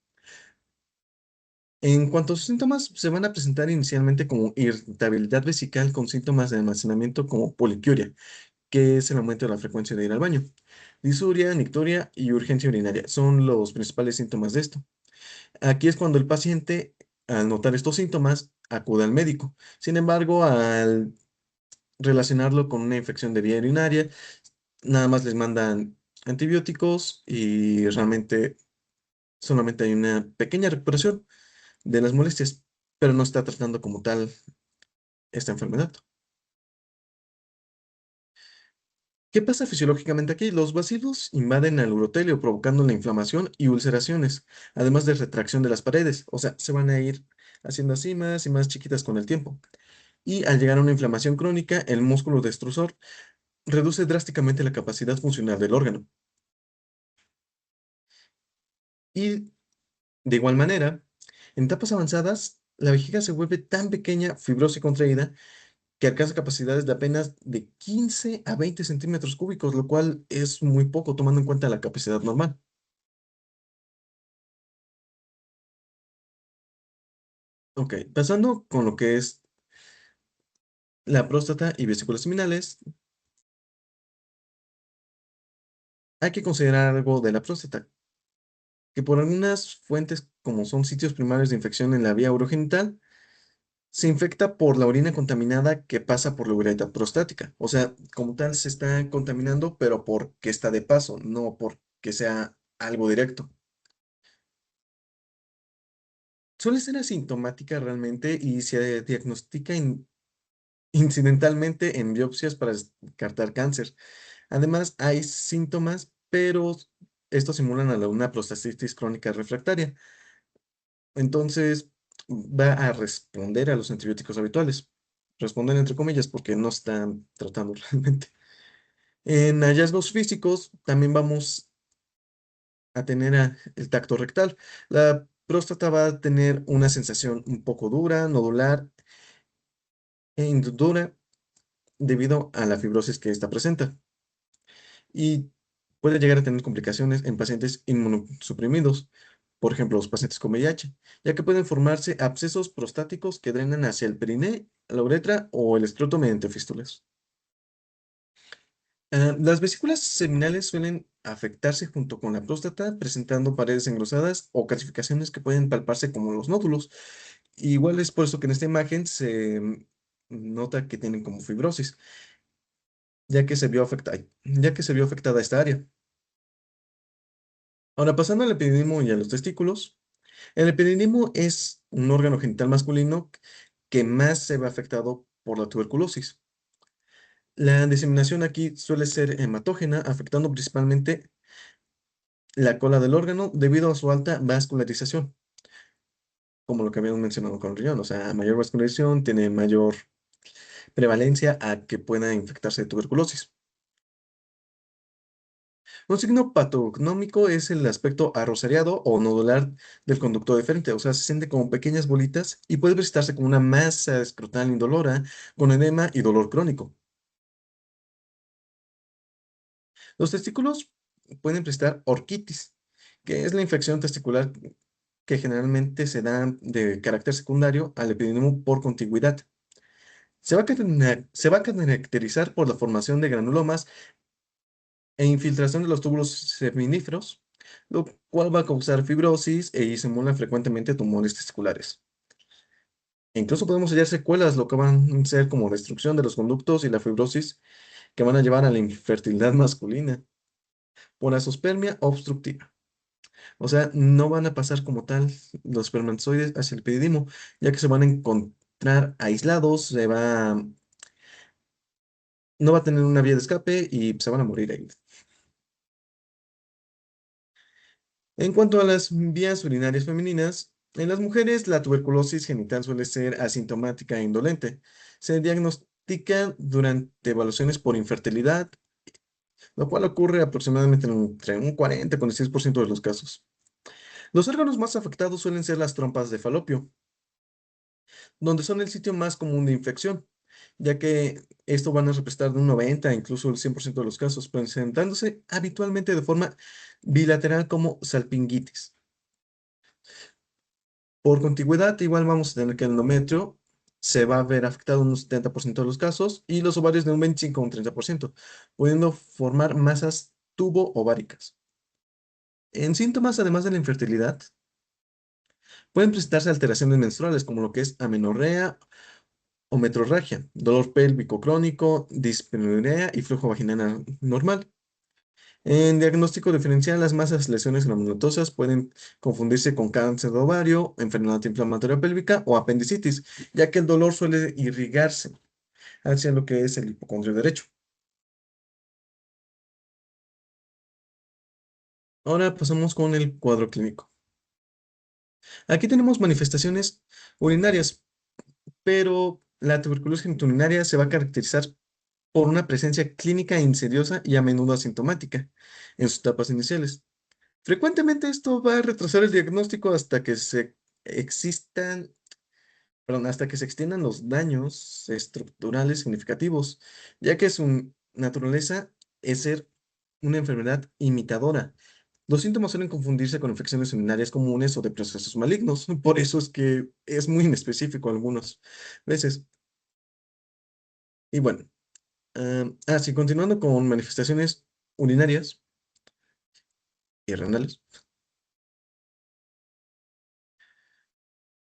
En cuanto a sus síntomas, se van a presentar inicialmente como irritabilidad vesical con síntomas de almacenamiento como poliquiuria, que es el aumento de la frecuencia de ir al baño. Disuria, nicturia y urgencia urinaria son los principales síntomas de esto. Aquí es cuando el paciente, al notar estos síntomas, acude al médico. Sin embargo, al relacionarlo con una infección de vía urinaria, nada más les mandan antibióticos y realmente solamente hay una pequeña recuperación de las molestias, pero no está tratando como tal esta enfermedad. ¿Qué pasa fisiológicamente aquí? Los bacilos invaden al urotelio provocando la inflamación y ulceraciones, además de retracción de las paredes, o sea, se van a ir haciendo así más y más chiquitas con el tiempo. Y al llegar a una inflamación crónica, el músculo destrusor reduce drásticamente la capacidad funcional del órgano. Y de igual manera, en etapas avanzadas, la vejiga se vuelve tan pequeña, fibrosa y contraída que alcanza capacidades de apenas de 15 a 20 centímetros cúbicos, lo cual es muy poco tomando en cuenta la capacidad normal. Ok, pasando con lo que es la próstata y vesículas seminales, hay que considerar algo de la próstata, que por algunas fuentes, como son sitios primarios de infección en la vía urogenital, se infecta por la orina contaminada que pasa por la uretra prostática. O sea, como tal se está contaminando, pero porque está de paso, no porque sea algo directo. Suele ser asintomática realmente y se diagnostica incidentalmente en biopsias para descartar cáncer. Además, hay síntomas, pero estos simulan una prostatitis crónica refractaria. Entonces, va a responder a los antibióticos habituales. Responder entre comillas porque no están tratando realmente. En hallazgos físicos también vamos a tener el tacto rectal. La próstata va a tener una sensación un poco dura, nodular e indura debido a la fibrosis que esta presenta. Y puede llegar a tener complicaciones en pacientes inmunosuprimidos, por ejemplo, los pacientes con VIH, ya que pueden formarse abscesos prostáticos que drenan hacia el periné, la uretra o el escroto mediante fístulas. Las vesículas seminales suelen afectarse junto con la próstata, presentando paredes engrosadas o calcificaciones que pueden palparse como los nódulos. Igual es por eso que en esta imagen se nota que tienen como fibrosis, ya que se vio afectada esta área. Ahora, pasando al epididimo y a los testículos, el epididimo es un órgano genital masculino que más se ve afectado por la tuberculosis. La diseminación aquí suele ser hematógena, afectando principalmente la cola del órgano debido a su alta vascularización, como lo que habíamos mencionado con el riñón. O sea, mayor vascularización tiene mayor prevalencia a que pueda infectarse de tuberculosis. Un signo patognomónico es el aspecto arrosariado o nodular del conducto deferente, o sea, se siente como pequeñas bolitas y puede presentarse como una masa escrotal indolora con edema y dolor crónico. Los testículos pueden presentar orquitis, que es la infección testicular que generalmente se da de carácter secundario al epididymo por contigüidad. Se va a caracterizar por la formación de granulomas e infiltración de los túbulos seminíferos, lo cual va a causar fibrosis e simula frecuentemente tumores testiculares. E incluso podemos hallar secuelas, lo que van a ser como destrucción de los conductos y la fibrosis que van a llevar a la infertilidad masculina por asospermia obstructiva. O sea, no van a pasar como tal los espermatozoides hacia el epididimo, ya que se van a encontrar aislados, no va a tener una vía de escape y se van a morir ahí. En cuanto a las vías urinarias femeninas, en las mujeres la tuberculosis genital suele ser asintomática e indolente. Se diagnostica durante evaluaciones por infertilidad, lo cual ocurre aproximadamente entre un 40 y 46% de los casos. Los órganos más afectados suelen ser las trompas de falopio, donde son el sitio más común de infección, ya que esto van a representar de un 90 incluso el 100% de los casos, presentándose habitualmente de forma bilateral como salpingitis. Por contigüidad, igual vamos a tener que el endometrio se va a ver afectado en un 70% de los casos y los ovarios de un 25 a un 30%, pudiendo formar masas tubo-ováricas. En síntomas, además de la infertilidad, pueden presentarse alteraciones menstruales como lo que es amenorrea o metrorragia, dolor pélvico crónico, dismenorrea y flujo vaginal normal. En diagnóstico diferencial, las masas lesiones granulomatosas pueden confundirse con cáncer de ovario, enfermedad inflamatoria pélvica o apendicitis, ya que el dolor suele irrigarse hacia lo que es el hipocondrio derecho. Ahora pasamos con el cuadro clínico. Aquí tenemos manifestaciones urinarias, pero la tuberculosis genitourinaria se va a caracterizar por una presencia clínica insidiosa y a menudo asintomática en sus etapas iniciales. Frecuentemente esto va a retrasar el diagnóstico existan, hasta que se extiendan los daños estructurales significativos, ya que su naturaleza es ser una enfermedad imitadora. Los síntomas suelen confundirse con infecciones urinarias comunes o de procesos malignos. Por eso es que es muy inespecífico algunas veces. Y bueno, sí, continuando con manifestaciones urinarias y renales.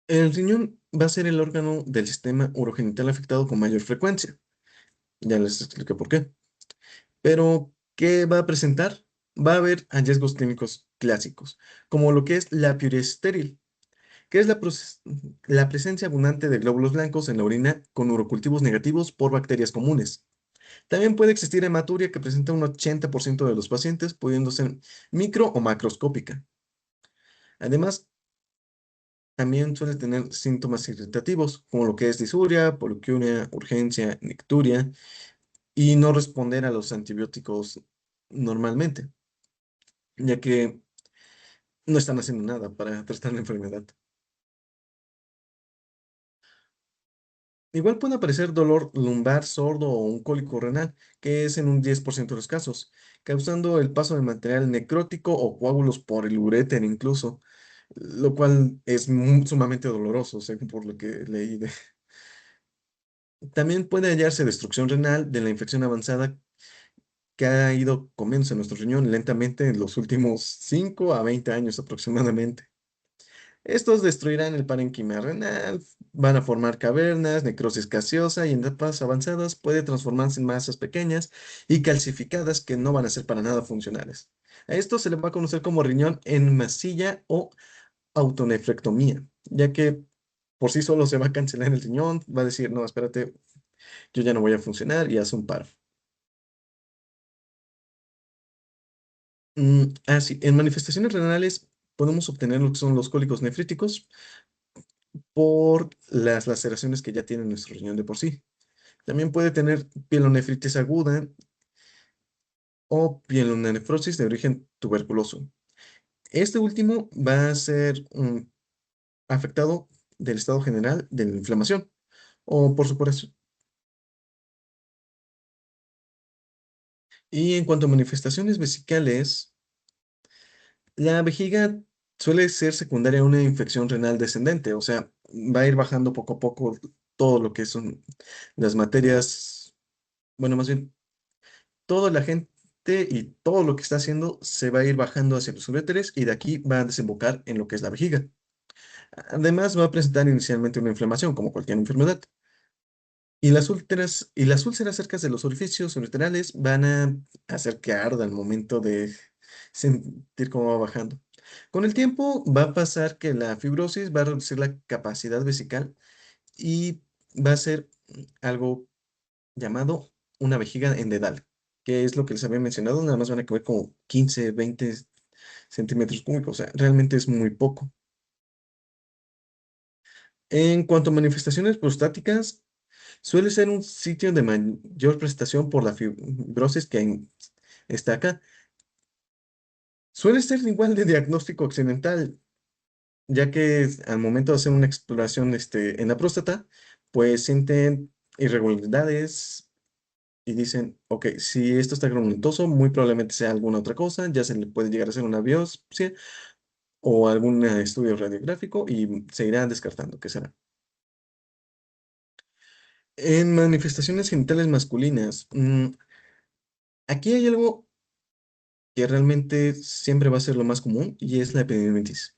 El riñón va a ser el órgano del sistema urogenital afectado con mayor frecuencia. Ya les expliqué por qué. Pero, ¿qué va a presentar? Va a haber hallazgos clínicos clásicos, como lo que es la piurea estéril, que es la presencia abundante de glóbulos blancos en la orina con urocultivos negativos por bacterias comunes. También puede existir hematuria que presenta un 80% de los pacientes, pudiendo ser micro o macroscópica. Además, también suele tener síntomas irritativos, como lo que es disuria, poliuria, urgencia, nicturia, y no responder a los antibióticos normalmente, ya que no están haciendo nada para tratar la enfermedad. Igual puede aparecer dolor lumbar sordo o un cólico renal, que es en un 10% de los casos, causando el paso de material necrótico o coágulos por el uréter incluso, lo cual es sumamente doloroso, según por lo que leí. También puede hallarse destrucción renal de la infección avanzada que ha ido comiéndose nuestro riñón lentamente en los últimos 5 a 20 años aproximadamente. Estos destruirán el parénquima renal, van a formar cavernas, necrosis gaseosa y en etapas avanzadas puede transformarse en masas pequeñas y calcificadas que no van a ser para nada funcionales. A esto se le va a conocer como riñón en masilla o autonefrectomía, ya que por sí solo se va a cancelar el riñón, va a decir, no, espérate, yo ya no voy a funcionar y hace un paro. Sí, en manifestaciones renales podemos obtener lo que son los cólicos nefríticos por las laceraciones que ya tiene nuestro riñón de por sí. También puede tener pielonefritis aguda o pielonefrosis de origen tuberculoso. Este último va a ser afectado del estado general de la inflamación o por supuración. Y en cuanto a manifestaciones vesicales, la vejiga suele ser secundaria a una infección renal descendente, o sea, va a ir bajando poco a poco todo lo que son las materias, bueno, más bien toda la gente y todo lo que está haciendo se va a ir bajando hacia los uréteres y de aquí va a desembocar en lo que es la vejiga. Además, va a presentar inicialmente una inflamación, como cualquier enfermedad. Y las úlceras cerca de los orificios ureterales van a hacer que arda al momento de sentir cómo va bajando. Con el tiempo va a pasar que la fibrosis va a reducir la capacidad vesical y va a ser algo llamado una vejiga endedal, que es lo que les había mencionado, nada más van a caber como 15, 20 centímetros cúbicos, o sea, realmente es muy poco. En cuanto a manifestaciones prostáticas, suele ser un sitio de mayor prestación por la fibrosis que está acá. Suele ser igual de diagnóstico occidental, ya que al momento de hacer una exploración en la próstata, pues sienten irregularidades y dicen, ok, si esto está granuloso, muy probablemente sea alguna otra cosa, ya se le puede llegar a hacer una biopsia o algún estudio radiográfico y se irá descartando qué será. En manifestaciones genitales masculinas, aquí hay algo que realmente siempre va a ser lo más común y es la epididymitis.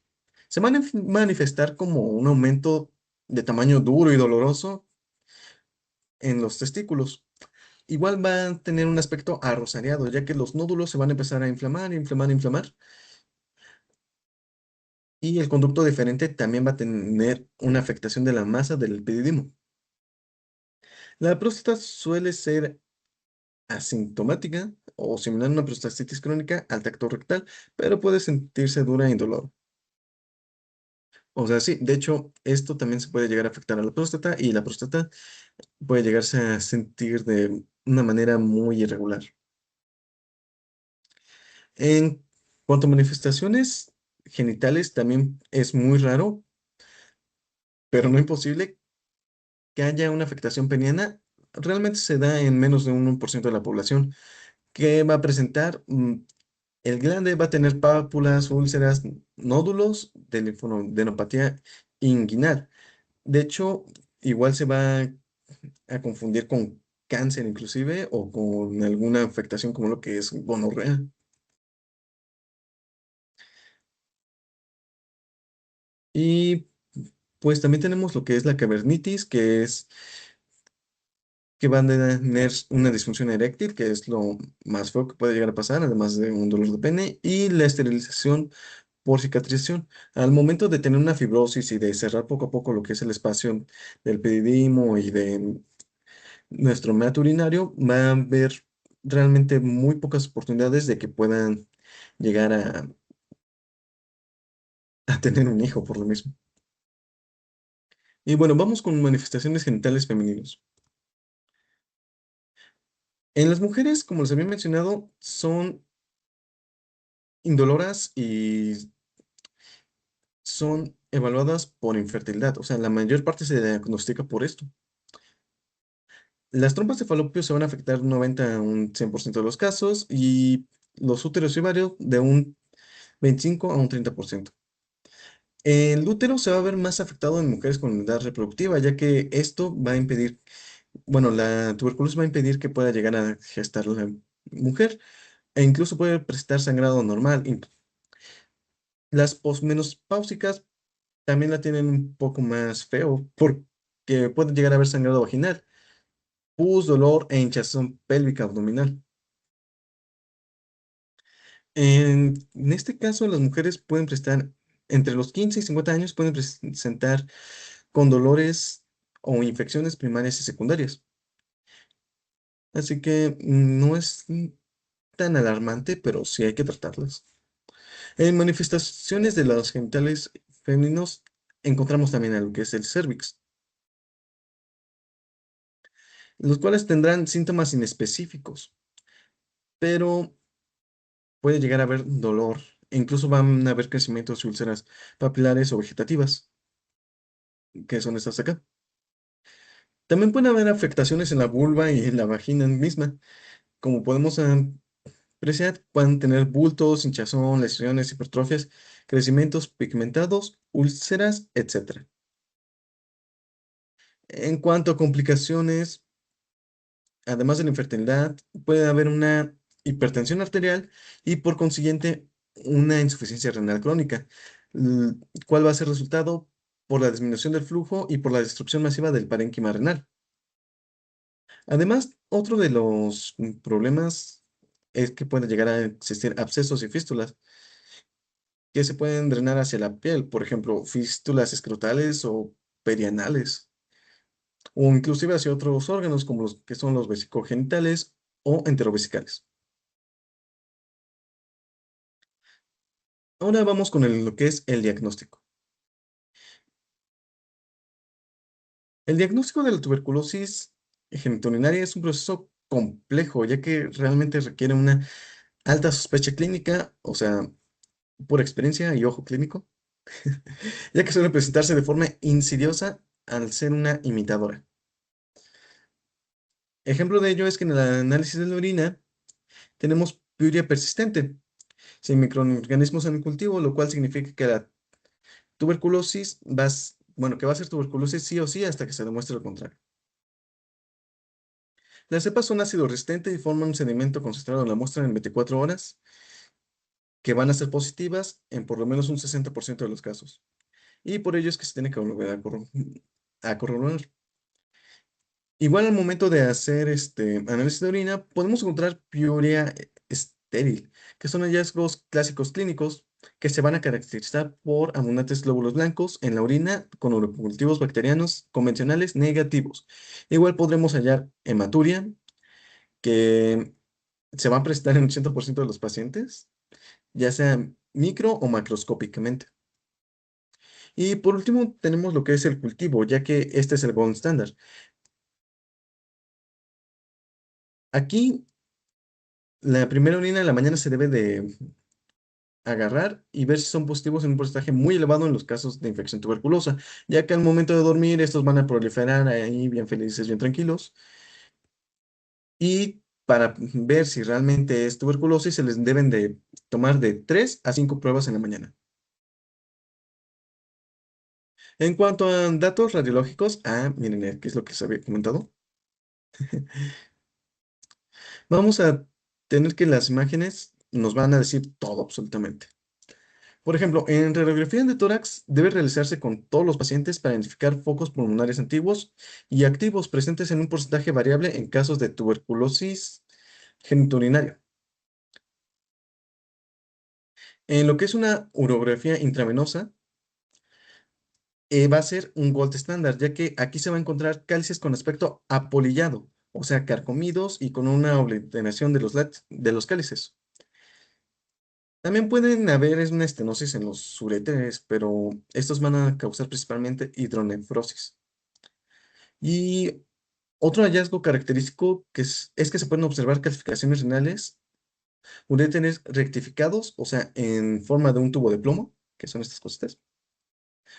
Se van a manifestar como un aumento de tamaño duro y doloroso en los testículos. Igual va a tener un aspecto arrosariado, ya que los nódulos se van a empezar a inflamar, inflamar, inflamar. Y el conducto deferente también va a tener una afectación de la masa del epididimo. La próstata suele ser asintomática o similar a una prostatitis crónica al tacto rectal, pero puede sentirse dura e indolor. O sea, sí, de hecho, esto también se puede llegar a afectar a la próstata y la próstata puede llegarse a sentir de una manera muy irregular. En cuanto a manifestaciones genitales, también es muy raro, pero no imposible, que haya una afectación peniana. Realmente se da en menos de un 1% de la población que va a presentar. El glande va a tener pápulas, úlceras, nódulos de linfodenopatía inguinal. De hecho, igual se va a confundir con cáncer inclusive o con alguna afectación como lo que es gonorrea. Y pues también tenemos lo que es la cavernitis, que van a tener una disfunción eréctil, que es lo más feo que puede llegar a pasar, además de un dolor de pene, y la esterilización por cicatrización. Al momento de tener una fibrosis y de cerrar poco a poco lo que es el espacio del epididimo y de nuestro meato urinario, va a haber realmente muy pocas oportunidades de que puedan llegar a tener un hijo por lo mismo. Y bueno, vamos con manifestaciones genitales femeninos. En las mujeres, como les había mencionado, son indoloras y son evaluadas por infertilidad. O sea, la mayor parte se diagnostica por esto. Las trompas de falopio se van a afectar un 90 a un 100% de los casos y los úteros y ovarios de un 25 a un 30%. El útero se va a ver más afectado en mujeres con edad reproductiva, ya que esto va a impedir, bueno, la tuberculosis va a impedir que pueda llegar a gestar la mujer e incluso puede presentar sangrado normal. Las posmenopáusicas también la tienen un poco más feo porque puede llegar a haber sangrado vaginal, pus, dolor e hinchazón pélvica abdominal. En este caso, las mujeres pueden presentar, entre los 15 y 50 años, pueden presentar con dolores o infecciones primarias y secundarias. Así que no es tan alarmante, pero sí hay que tratarlas. En manifestaciones de los genitales femeninos encontramos también a lo que es el cervix, los cuales tendrán síntomas inespecíficos, pero puede llegar a haber dolor e incluso van a haber crecimientos y úlceras papilares o vegetativas, que son estas acá. También pueden haber afectaciones en la vulva y en la vagina misma. Como podemos apreciar, pueden tener bultos, hinchazón, lesiones, hipertrofias, crecimientos pigmentados, úlceras, etcétera. En cuanto a complicaciones, además de la infertilidad, puede haber una hipertensión arterial y por consiguiente una insuficiencia renal crónica, l- cuál va a ser resultado por la disminución del flujo y por la destrucción masiva del parénquima renal. Además, otro de los problemas es que puede llegar a existir abscesos y fístulas que se pueden drenar hacia la piel, por ejemplo, fístulas escrotales o perianales, o inclusive hacia otros órganos como los que son los vesicogenitales o enterovesicales. Ahora vamos con lo que es el diagnóstico. El diagnóstico de la tuberculosis genitourinaria es un proceso complejo, ya que realmente requiere una alta sospecha clínica, o sea, por experiencia y ojo clínico, ya que suele presentarse de forma insidiosa al ser una imitadora. Ejemplo de ello es que en el análisis de la orina tenemos piuria persistente, sin microorganismos en el cultivo, lo cual significa que la tuberculosis bueno, que va a ser tuberculosis sí o sí hasta que se demuestre lo contrario. Las cepas son ácido resistente y forman un sedimento concentrado en la muestra en 24 horas, que van a ser positivas en por lo menos un 60% de los casos. Y por ello es que se tiene que volver a corroborar. Igual al momento de hacer este análisis de orina, podemos encontrar piuria estéril, que son hallazgos clásicos clínicos que se van a caracterizar por abundantes glóbulos blancos en la orina con urocultivos bacterianos convencionales negativos. Igual podremos hallar hematuria, que se va a presentar en 80% de los pacientes, ya sea micro o macroscópicamente. Y por último, tenemos lo que es el cultivo, ya que este es el gold standard. Aquí la primera orina en la mañana se debe de agarrar y ver si son positivos en un porcentaje muy elevado en los casos de infección tuberculosa, ya que al momento de dormir estos van a proliferar ahí bien felices, bien tranquilos. Y para ver si realmente es tuberculosis, se les deben de tomar de 3 a 5 pruebas en la mañana. En cuanto a datos radiológicos, miren, aquí es lo que se había comentado. Vamos a tener que las imágenes nos van a decir todo absolutamente. Por ejemplo, en radiografía de tórax debe realizarse con todos los pacientes para identificar focos pulmonares antiguos y activos presentes en un porcentaje variable en casos de tuberculosis genitourinaria. En lo que es una urografía intravenosa, va a ser un gold estándar, ya que aquí se va a encontrar cálices con aspecto apolillado, o sea, carcomidos y con una obliteración de de los cálices. También pueden haber una estenosis en los uréteres, pero estos van a causar principalmente hidronefrosis. Y otro hallazgo característico es que se pueden observar calcificaciones renales, uréteres rectificados, o sea, en forma de un tubo de plomo, que son estas cositas,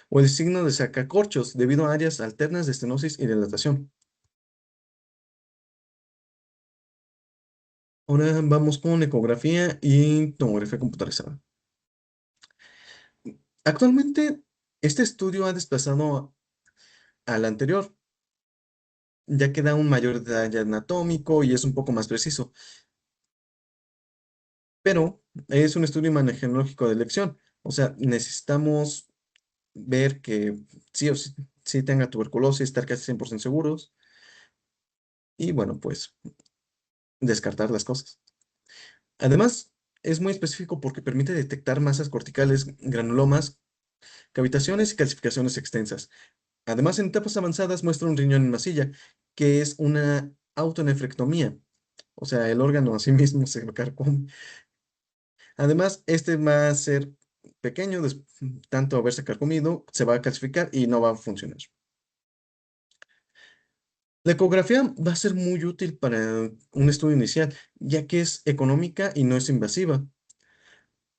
o el signo de sacacorchos debido a áreas alternas de estenosis y dilatación. Ahora vamos con ecografía y tomografía computarizada. Actualmente, este estudio ha desplazado al anterior, ya que da un mayor detalle anatómico y es un poco más preciso, pero es un estudio imagenológico de elección. O sea, necesitamos ver que sí o sí, sí tenga tuberculosis, estar casi 100% seguros y bueno, pues descartar las cosas. Además, es muy específico porque permite detectar masas corticales, granulomas, cavitaciones y calcificaciones extensas. Además, en etapas avanzadas muestra un riñón en masilla, que es una autonefrectomía, o sea, el órgano a sí mismo se carcome. Además, este va a ser pequeño, tanto haberse carcomido, se va a calcificar y no va a funcionar. La ecografía va a ser muy útil para un estudio inicial, ya que es económica y no es invasiva.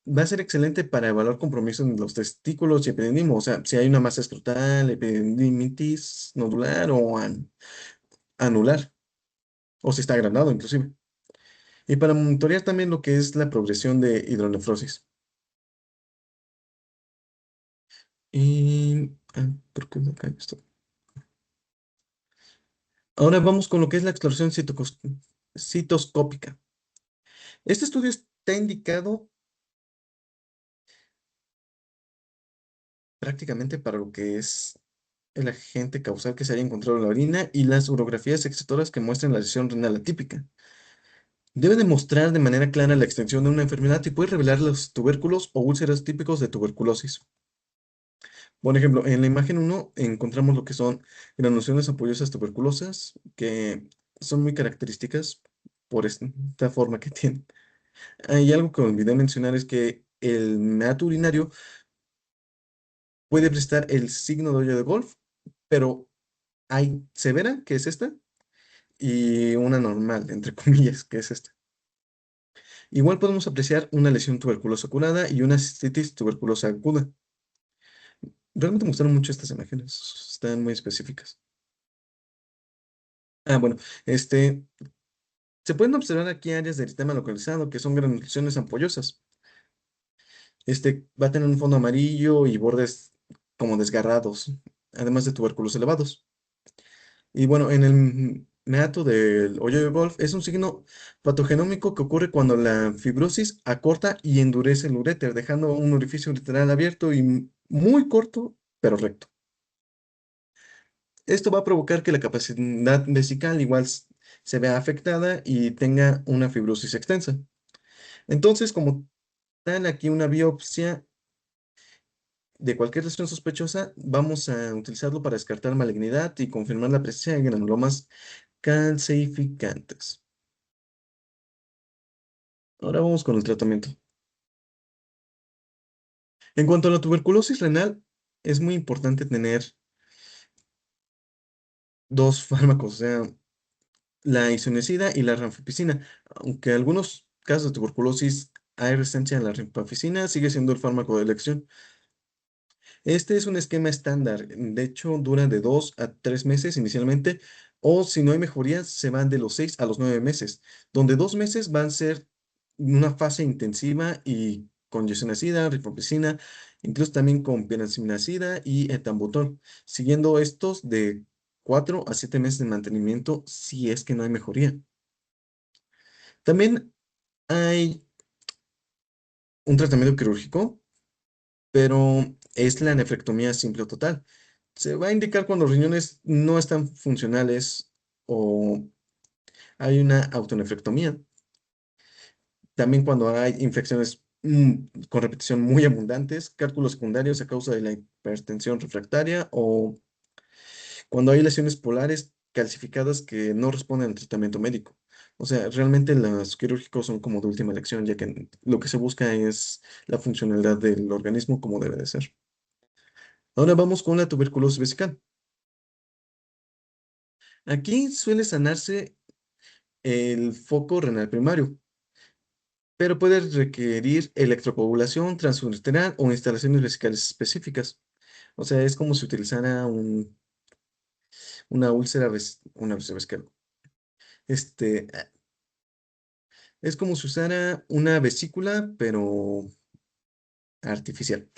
Va a ser excelente para evaluar compromisos en los testículos y epididimo, o sea, si hay una masa escrotal, epididimitis nodular o anular, o si está agrandado inclusive. Y para monitorear también lo que es la progresión de hidronefrosis. Y... ¿por qué no cae esto? Ahora vamos con lo que es la exploración citoscópica. Este estudio está indicado prácticamente para lo que es el agente causal que se haya encontrado en la orina y las urografías excitadoras que muestran la lesión renal atípica. Debe demostrar de manera clara la extensión de una enfermedad y puede revelar los tubérculos o úlceras típicos de tuberculosis. Por ejemplo, en la imagen uno encontramos lo que son granulaciones ampollosas tuberculosas, que son muy características por esta forma que tienen. Hay algo que olvidé mencionar es que el meato urinario puede prestar el signo de hoyo de golf, pero hay severa, que es esta, y una normal, entre comillas, que es esta. Igual podemos apreciar una lesión tuberculosa curada y una cistitis tuberculosa aguda. Realmente me gustaron mucho estas imágenes, están muy específicas. Bueno, este, se pueden observar aquí áreas del sistema localizado que son granulaciones ampollosas. Va a tener un fondo amarillo y bordes como desgarrados, además de tubérculos elevados. Y bueno, en el meato del hoyo de golf es un signo patogenómico que ocurre cuando la fibrosis acorta y endurece el uréter, dejando un orificio ureteral abierto y muy corto, pero recto. Esto va a provocar que la capacidad vesical igual se vea afectada y tenga una fibrosis extensa. Entonces, como tal, aquí una biopsia de cualquier lesión sospechosa, vamos a utilizarlo para descartar malignidad y confirmar la presencia de granulomas calcificantes. Ahora vamos con el tratamiento. En cuanto a la tuberculosis renal, es muy importante tener dos fármacos, o sea, la isoniazida y la ranfipicina. Aunque en algunos casos de tuberculosis hay resistencia a la rifampicina, sigue siendo el fármaco de elección. Este es un esquema estándar, de hecho dura de 2 a 3 meses inicialmente, O si no hay mejoría, se van de los 6 a los 9 meses, donde 2 meses van a ser una fase intensiva y con isoniazida, rifamicina, incluso también con penicilina y etambutol, siguiendo estos de 4 a 7 meses de mantenimiento si es que no hay mejoría. También hay un tratamiento quirúrgico, pero es la nefrectomía simple o total. Se va a indicar cuando los riñones no están funcionales o hay una autonefrectomía. También cuando hay infecciones con repetición muy abundantes, cálculos secundarios a causa de la hipertensión refractaria o cuando hay lesiones polares calcificadas que no responden al tratamiento médico. O sea, realmente los quirúrgicos son como de última elección, ya que lo que se busca es la funcionalidad del organismo como debe de ser. Ahora vamos con la tuberculosis vesical. Aquí suele sanarse el foco renal primario, pero puede requerir electrocoagulación, transureteral o instalaciones vesicales específicas. O sea, es como si utilizara una úlcera, una úlcera vesical. Este, es como si usara una vesícula, pero artificial.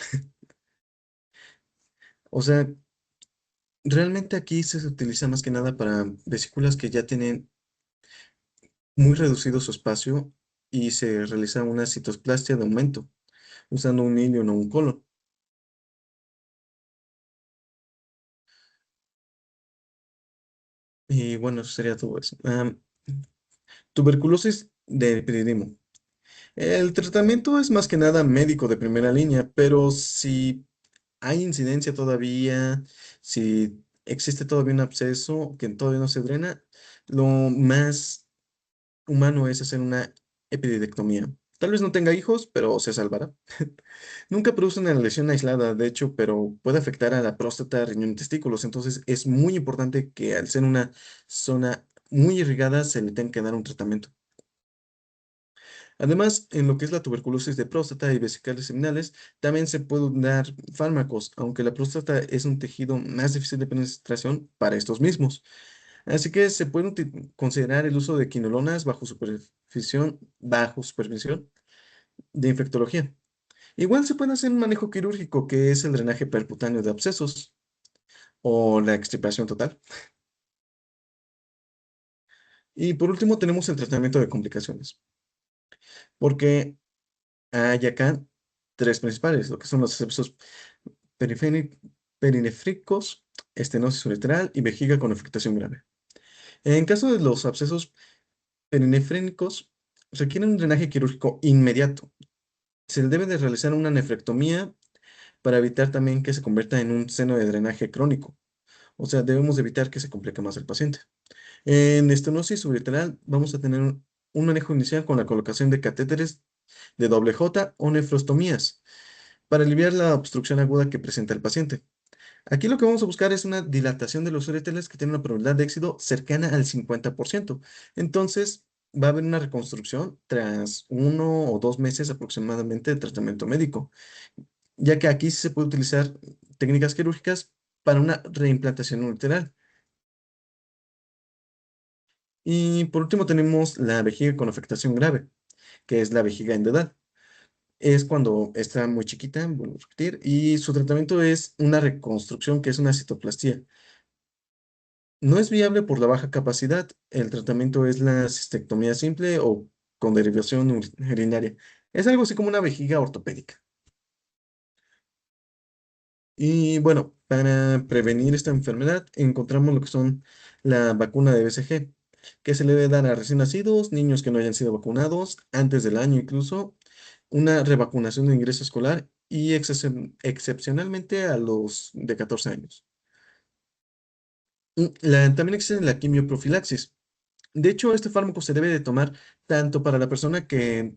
O sea, realmente aquí se utiliza más que nada para vesículas que ya tienen muy reducido su espacio y se realiza una citosplastia de aumento usando un ilion o un colon. Y bueno, eso sería todo eso. Tuberculosis de epididimo. El tratamiento es más que nada médico de primera línea, pero si hay incidencia todavía, si existe todavía un absceso que todavía no se drena, lo más humano es hacer una epididectomía. Tal vez no tenga hijos, pero se salvará. Nunca produce una lesión aislada, de hecho, pero puede afectar a la próstata, riñón y testículos. Entonces es muy importante que al ser una zona muy irrigada se le tenga que dar un tratamiento. Además, en lo que es la tuberculosis de próstata y vesicales seminales, también se pueden dar fármacos, aunque la próstata es un tejido más difícil de penetración para estos mismos. Así que se puede considerar el uso de quinolonas bajo supervisión de infectología. Igual se puede hacer un manejo quirúrgico, que es el drenaje percutáneo de abscesos o la extirpación total. Y por último tenemos el tratamiento de complicaciones, porque hay acá tres principales, lo que son los abscesos perinefricos, estenosis uretral y vejiga con afectación grave. En caso de los abscesos perinefrénicos, requieren un drenaje quirúrgico inmediato. Se le debe de realizar una nefrectomía para evitar también que se convierta en un seno de drenaje crónico. O sea, debemos de evitar que se complique más el paciente. En estenosis uretral vamos a tener un manejo inicial con la colocación de catéteres de doble J o nefrostomías para aliviar la obstrucción aguda que presenta el paciente. Aquí lo que vamos a buscar es una dilatación de los ureteres que tiene una probabilidad de éxito cercana al 50%. Entonces, va a haber una reconstrucción tras 1 o 2 meses aproximadamente de tratamiento médico, ya que aquí sí se puede utilizar técnicas quirúrgicas para una reimplantación ureteral. Y por último tenemos la vejiga con afectación grave, que es la vejiga endedal. Es cuando está muy chiquita, vuelvo a repetir, y su tratamiento es una reconstrucción, que es una citoplastía. No es viable por la baja capacidad. El tratamiento es la cistectomía simple o con derivación urinaria. Es algo así como una vejiga ortopédica. Y bueno, para prevenir esta enfermedad encontramos lo que son la vacuna de BCG, que se le debe dar a recién nacidos, niños que no hayan sido vacunados, antes del año incluso, una revacunación de ingreso escolar y excepcionalmente a los de 14 años. También existe la quimioprofilaxis. De hecho, este fármaco se debe de tomar tanto para la persona que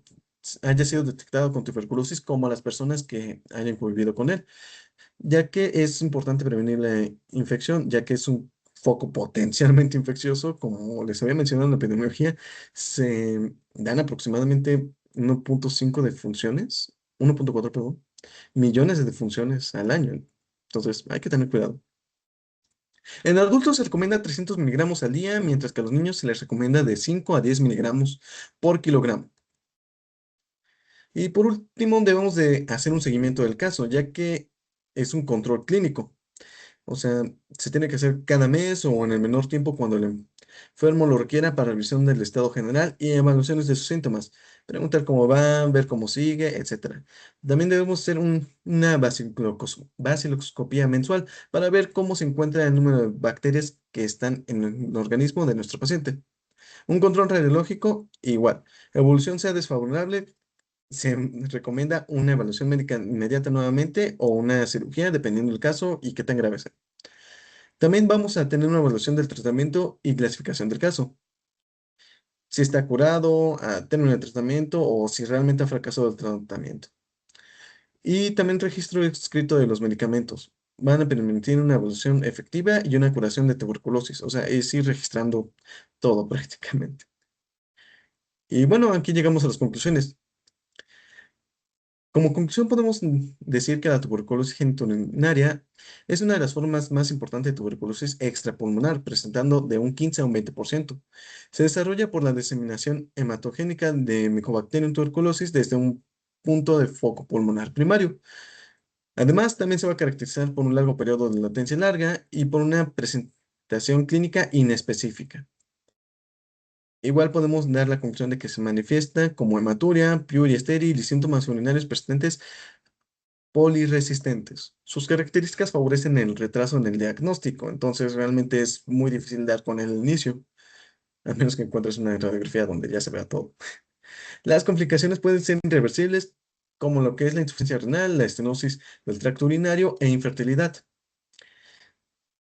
haya sido detectado con tuberculosis como a las personas que hayan convivido con él, ya que es importante prevenir la infección, ya que es un foco potencialmente infeccioso. Como les había mencionado en la epidemiología, se dan aproximadamente 1,5 defunciones, 1,4, perdón, millones de defunciones al año. Entonces, hay que tener cuidado. En adultos se recomienda 300 miligramos al día, mientras que a los niños se les recomienda de 5 a 10 miligramos por kilogramo. Y por último, debemos de hacer un seguimiento del caso, ya que es un control clínico. O sea, se tiene que hacer cada mes o en el menor tiempo cuando el enfermo lo requiera para revisión del estado general y evaluaciones de sus síntomas. Preguntar cómo va, ver cómo sigue, etcétera. También debemos hacer una baciloscopía mensual para ver cómo se encuentra el número de bacterias que están en el organismo de nuestro paciente. Un control radiológico, igual. Evolución sea desfavorable, se recomienda una evaluación médica inmediata nuevamente o una cirugía, dependiendo del caso y qué tan grave sea. También vamos a tener una evaluación del tratamiento y clasificación del caso. Si está curado, a término de tratamiento o si realmente ha fracasado el tratamiento. Y también registro escrito de los medicamentos. Van a permitir una evaluación efectiva y una curación de tuberculosis. O sea, es ir registrando todo prácticamente. Y bueno, aquí llegamos a las conclusiones. Como conclusión, podemos decir que la tuberculosis genitourinaria es una de las formas más importantes de tuberculosis extrapulmonar, presentando de un 15 a un 20%. Se desarrolla por la diseminación hematogénica de Mycobacterium tuberculosis desde un punto de foco pulmonar primario. Además, también se va a caracterizar por un largo periodo de latencia larga y por una presentación clínica inespecífica. Igual podemos dar la conclusión de que se manifiesta como hematuria, piuria estéril y síntomas urinarios persistentes poliresistentes. Sus características favorecen el retraso en el diagnóstico, entonces realmente es muy difícil dar con el inicio, a menos que encuentres una radiografía donde ya se vea todo. Las complicaciones pueden ser irreversibles, como lo que es la insuficiencia renal, la estenosis del tracto urinario e infertilidad.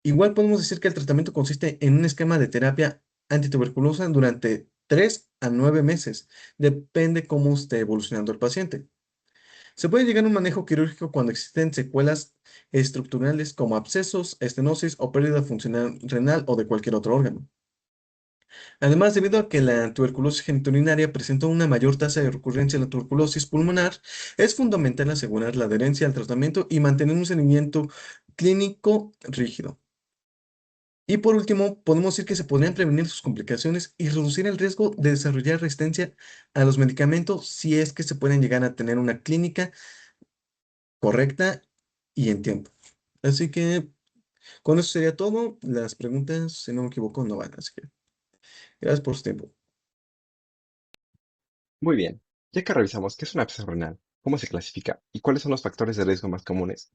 Igual podemos decir que el tratamiento consiste en un esquema de terapia antituberculosa durante 3 a 9 meses. Depende cómo esté evolucionando el paciente. Se puede llegar a un manejo quirúrgico cuando existen secuelas estructurales como abscesos, estenosis o pérdida funcional renal o de cualquier otro órgano. Además, debido a que la tuberculosis genitourinaria presenta una mayor tasa de recurrencia de la tuberculosis pulmonar, es fundamental asegurar la adherencia al tratamiento y mantener un seguimiento clínico rígido. Y por último, podemos decir que se podrían prevenir sus complicaciones y reducir el riesgo de desarrollar resistencia a los medicamentos si es que se pueden llegar a tener una clínica correcta y en tiempo. Así que con eso sería todo. Las preguntas, si no me equivoco, no van. Así que gracias por su tiempo. Muy bien, ya que revisamos qué es una absceso renal, cómo se clasifica y cuáles son los factores de riesgo más comunes,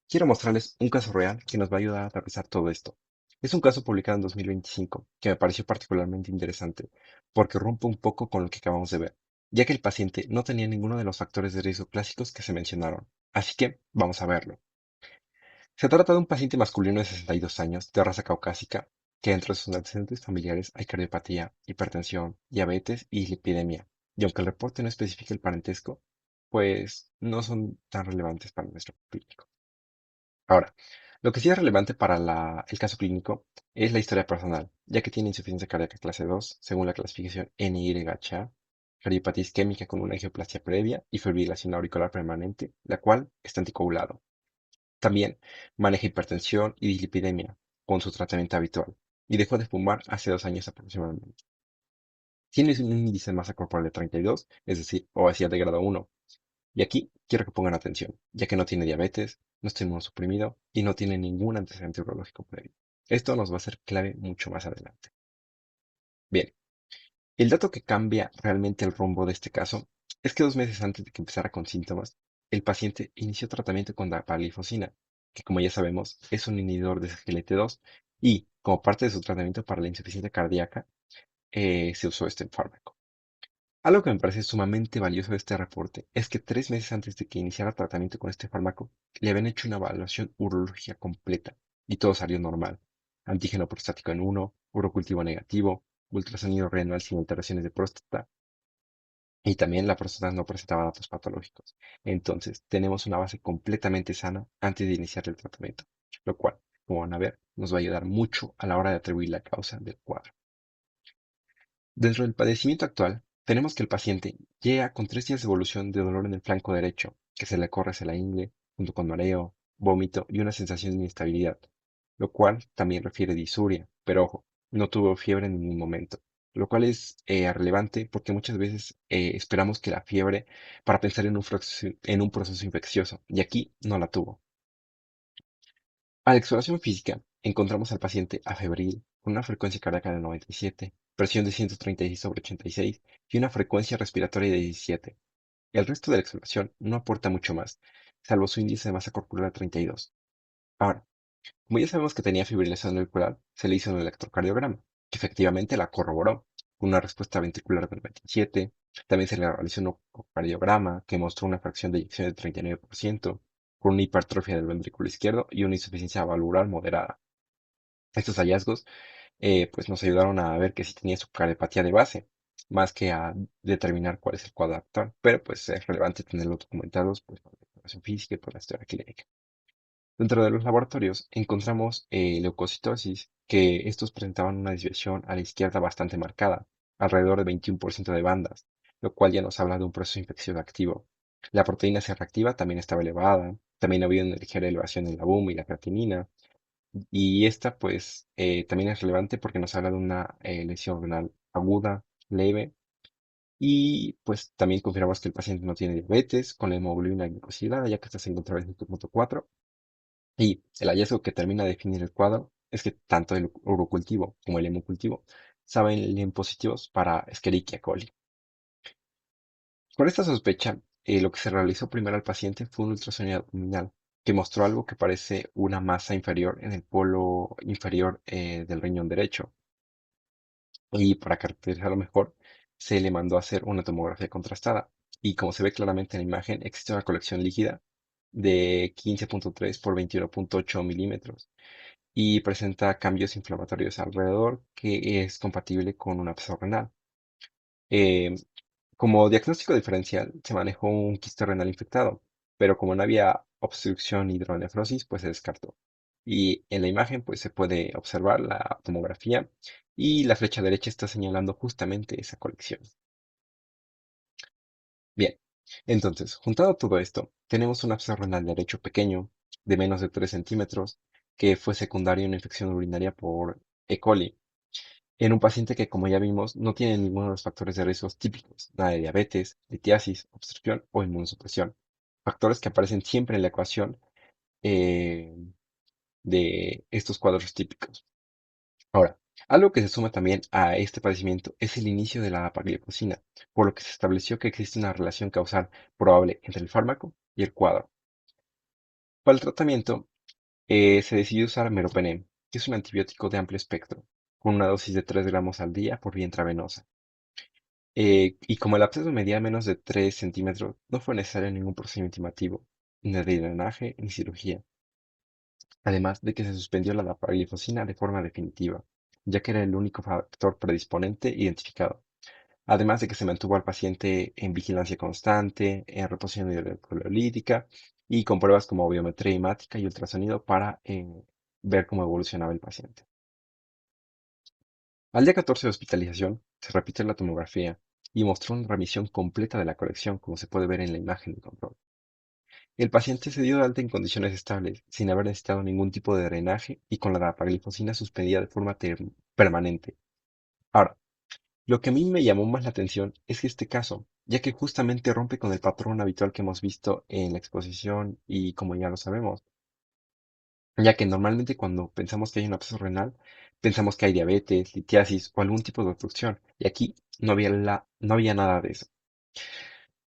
quiero mostrarles un caso real que nos va a ayudar a aterrizar todo esto. Es un caso publicado en 2025 que me pareció particularmente interesante porque rompe un poco con lo que acabamos de ver, ya que el paciente no tenía ninguno de los factores de riesgo clásicos que se mencionaron. Así que vamos a verlo. Se trata de un paciente masculino de 62 años, de raza caucásica, que entre sus antecedentes familiares hay cardiopatía, hipertensión, diabetes y lipidemia, y aunque el reporte no especifica el parentesco, pues no son tan relevantes para nuestro clínico. Ahora, lo que sí es relevante para el caso clínico es la historia personal, ya que tiene insuficiencia cardíaca clase 2, según la clasificación NYHA, cardiopatía isquémica con una angioplasia previa y fibrilación auricular permanente, la cual está anticoagulado. También maneja hipertensión y dislipidemia con su tratamiento habitual y dejó de fumar hace 2 años aproximadamente. Tiene un índice de masa corporal de 32, es decir, obesidad de grado 1. Y aquí quiero que pongan atención, ya que no tiene diabetes, no está inmunosuprimido y no tiene ningún antecedente urológico previo. Esto nos va a ser clave mucho más adelante. Bien, el dato que cambia realmente el rumbo de este caso es que 2 meses antes de que empezara con síntomas, el paciente inició tratamiento con dapaglifosina, que como ya sabemos es un inhibidor de SGLT2 y como parte de su tratamiento para la insuficiencia cardíaca se usó este fármaco. Algo que me parece sumamente valioso de este reporte es que 3 meses antes de que iniciara tratamiento con este fármaco, le habían hecho una evaluación urológica completa y todo salió normal. Antígeno prostático en 1, urocultivo negativo, ultrasonido renal sin alteraciones de próstata y también la próstata no presentaba datos patológicos. Entonces, tenemos una base completamente sana antes de iniciar el tratamiento, lo cual, como van a ver, nos va a ayudar mucho a la hora de atribuir la causa del cuadro. Dentro del padecimiento actual, tenemos que el paciente llega con 3 días de evolución de dolor en el flanco derecho, que se le corre hacia la ingle, junto con mareo, vómito y una sensación de inestabilidad. lo cual también refiere disuria, pero ojo, no tuvo fiebre en ningún momento, lo cual es relevante porque muchas veces esperamos que la fiebre para pensar en un proceso infeccioso, y aquí no la tuvo. A la exploración física, encontramos al paciente afebril con una frecuencia cardíaca de 97, presión de 136/86 y una frecuencia respiratoria de 17. El resto de la exploración no aporta mucho más, salvo su índice de masa corporal de 32. Ahora, como ya sabemos que tenía fibrilación auricular, se le hizo un electrocardiograma, que efectivamente la corroboró, con una respuesta ventricular de 97. También se le realizó un ecocardiograma que mostró una fracción de eyección de 39%, con una hipertrofia del ventrículo izquierdo y una insuficiencia valvular moderada. Estos hallazgos pues nos ayudaron a ver que sí tenía su cardiopatía de base, más que a determinar cuál es el cuadro actual, pero pues es relevante tenerlos documentados pues, por la información física y por la historia clínica. Dentro de los laboratorios encontramos leucocitosis, que estos presentaban una desviación a la izquierda bastante marcada, alrededor de 21% de bandas, lo cual ya nos habla de un proceso infeccioso activo. La proteína C reactiva también estaba elevada, también había una ligera elevación en la BUM y la creatinina, y esta pues también es relevante porque nos habla de una lesión renal aguda, leve, y pues también confirmamos que el paciente no tiene diabetes con la hemoglobina glicosilada, ya que esta se encontraba en 5.4. Y el hallazgo que termina de definir el cuadro es que tanto el urocultivo como el hemocultivo saben positivos para Escherichia coli. Con esta sospecha, lo que se realizó primero al paciente fue un ultrasonido abdominal que mostró algo que parece una masa inferior en el polo inferior del riñón derecho. Y para caracterizarlo mejor, se le mandó a hacer una tomografía contrastada. Y como se ve claramente en la imagen, existe una colección líquida de 15.3 por 21.8 milímetros y presenta cambios inflamatorios alrededor que es compatible con un absceso renal. Eh, Como diagnóstico diferencial se manejó un quiste renal infectado, pero como no había obstrucción hidronefrosis, pues se descartó. Y en la imagen pues se puede observar la tomografía y la flecha derecha está señalando justamente esa colección. Bien, entonces, juntado todo esto, tenemos un absceso renal derecho pequeño, de menos de 3 centímetros, que fue secundario a una infección urinaria por E. coli, en un paciente que, como ya vimos, no tiene ninguno de los factores de riesgos típicos, nada de diabetes, litiasis, obstrucción o inmunosupresión, factores que aparecen siempre en la ecuación eh, de estos cuadros típicos. Ahora, algo que se suma también a este padecimiento es el inicio de la dapagliflozina, por lo que se estableció que existe una relación causal probable entre el fármaco y el cuadro. Para el tratamiento, se decidió usar meropenem, que es un antibiótico de amplio espectro, con una dosis de 3 gramos al día por vía intravenosa. Y como el absceso medía menos de 3 centímetros, no fue necesario ningún procedimiento invasivo, ni de drenaje ni cirugía, además de que se suspendió la dapagliflozina de forma definitiva, ya que era el único factor predisponente identificado, además de que se mantuvo al paciente en vigilancia constante, en reposición electrolítica y con pruebas como biometría hemática y ultrasonido para ver cómo evolucionaba el paciente. Al día 14 de hospitalización, se repitió la tomografía y mostró una remisión completa de la colección, como se puede ver en la imagen de control. El paciente se dio de alta en condiciones estables, sin haber necesitado ningún tipo de drenaje y con la dapagliflozina suspendida de forma permanente. Ahora, lo que a mí me llamó más la atención es este caso, ya que justamente rompe con el patrón habitual que hemos visto en la exposición y como ya lo sabemos, ya que normalmente cuando pensamos que hay un absceso renal, pensamos que hay diabetes, litiasis o algún tipo de obstrucción, y aquí no había nada de eso.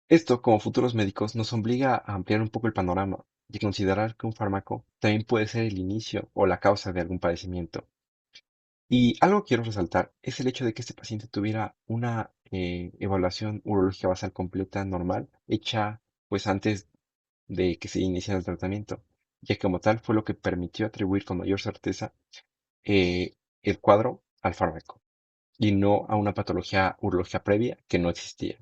Esto, como futuros médicos, nos obliga a ampliar un poco el panorama y considerar que un fármaco también puede ser el inicio o la causa de algún padecimiento. Y algo que quiero resaltar es el hecho de que este paciente tuviera una evaluación urológica basal completa normal, hecha pues antes de que se iniciara el tratamiento, ya que como tal fue lo que permitió atribuir con mayor certeza el cuadro al fármaco y no a una patología urológica previa que no existía.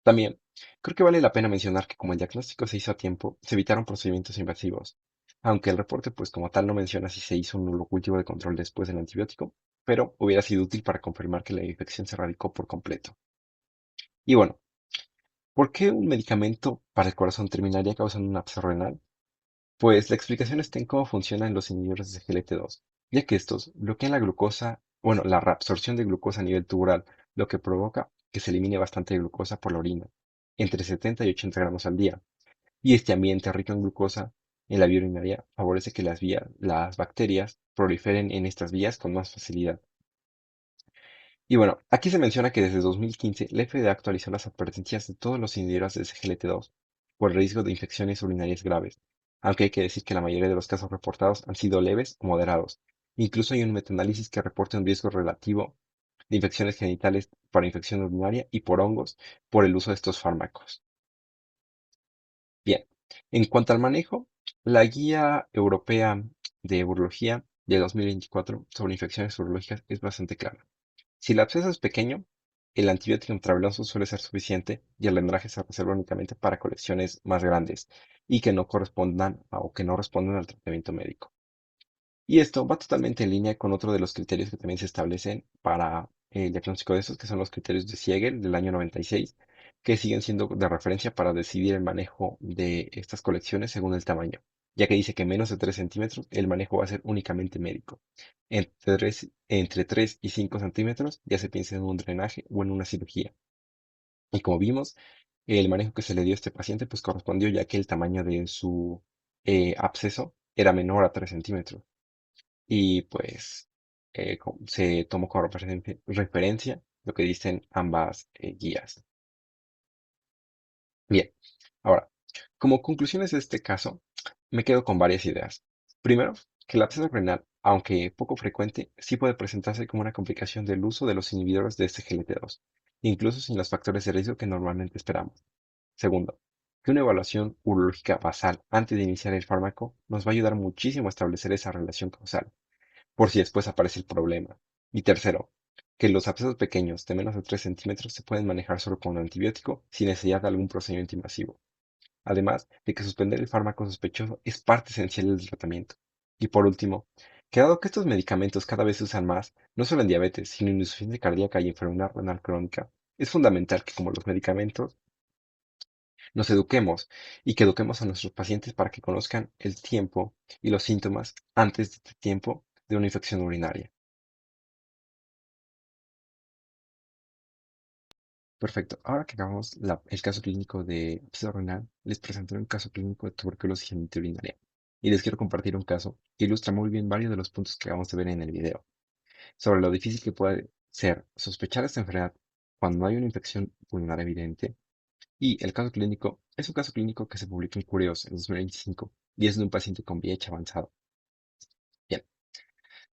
También creo que vale la pena mencionar que como el diagnóstico se hizo a tiempo, se evitaron procedimientos invasivos, aunque el reporte pues como tal no menciona si se hizo un nulo cultivo de control después del antibiótico, pero hubiera sido útil para confirmar que la infección se erradicó por completo. Y bueno, ¿por qué un medicamento para el corazón terminaría causando un absceso renal? Pues la explicación está en cómo funcionan los inhibidores de GLT2, ya que estos bloquean la glucosa, bueno, la reabsorción de glucosa a nivel tubular, lo que provoca que se elimine bastante glucosa por la orina, entre 70 y 80 gramos al día. Y este ambiente rico en glucosa en la vía urinaria favorece que las bacterias proliferen en estas vías con más facilidad. Y bueno, aquí se menciona que desde 2015 la FDA actualizó las advertencias de todos los inhibidores de SGLT2 por el riesgo de infecciones urinarias graves, aunque hay que decir que la mayoría de los casos reportados han sido leves o moderados. Incluso hay un metaanálisis que reporta un riesgo relativo de infecciones genitales por infección urinaria y por hongos por el uso de estos fármacos. Bien, en cuanto al manejo, la Guía Europea de Urología de 2024 sobre infecciones urológicas es bastante clara. Si el absceso es pequeño, el antibiótico intravenoso suele ser suficiente y el vendaje se reserva únicamente para colecciones más grandes y que no correspondan o que no respondan al tratamiento médico. Y esto va totalmente en línea con otro de los criterios que también se establecen para el diagnóstico de estos, que son los criterios de Siegel del año 96, que siguen siendo de referencia para decidir el manejo de estas colecciones según el tamaño, ya que dice que menos de 3 centímetros el manejo va a ser únicamente médico. Entre 3 y 5 centímetros ya se piensa en un drenaje o en una cirugía. Y como vimos, el manejo que se le dio a este paciente pues correspondió ya que el tamaño de su absceso era menor a 3 centímetros y pues se tomó como referencia lo que dicen ambas guías. Bien, ahora, como conclusiones de este caso, me quedo con varias ideas. Primero, que el absceso renal, aunque poco frecuente, sí puede presentarse como una complicación del uso de los inhibidores de SGLT2, incluso sin los factores de riesgo que normalmente esperamos. Segundo, que una evaluación urológica basal antes de iniciar el fármaco nos va a ayudar muchísimo a establecer esa relación causal por si después aparece el problema. Y tercero, que los abscesos pequeños de menos de 3 centímetros se pueden manejar solo con un antibiótico sin necesidad de algún procedimiento invasivo. Además de que suspender el fármaco sospechoso es parte esencial del tratamiento. Y por último, que dado que estos medicamentos cada vez se usan más, no solo en diabetes, sino en insuficiencia cardíaca y enfermedad renal crónica, es fundamental que como los medicamentos, nos eduquemos y que eduquemos a nuestros pacientes para que conozcan el tiempo y los síntomas antes de este tiempo de una infección urinaria. Perfecto. Ahora que acabamos el caso clínico de absceso renal, les presentaré un caso clínico de tuberculosis genitourinaria. Y les quiero compartir un caso que ilustra muy bien varios de los puntos que acabamos de ver en el video, sobre lo difícil que puede ser sospechar esta enfermedad cuando no hay una infección pulmonar evidente. Y el caso clínico es un caso clínico que se publicó en Cureos en 2025 y es de un paciente con VIH avanzado. Bien,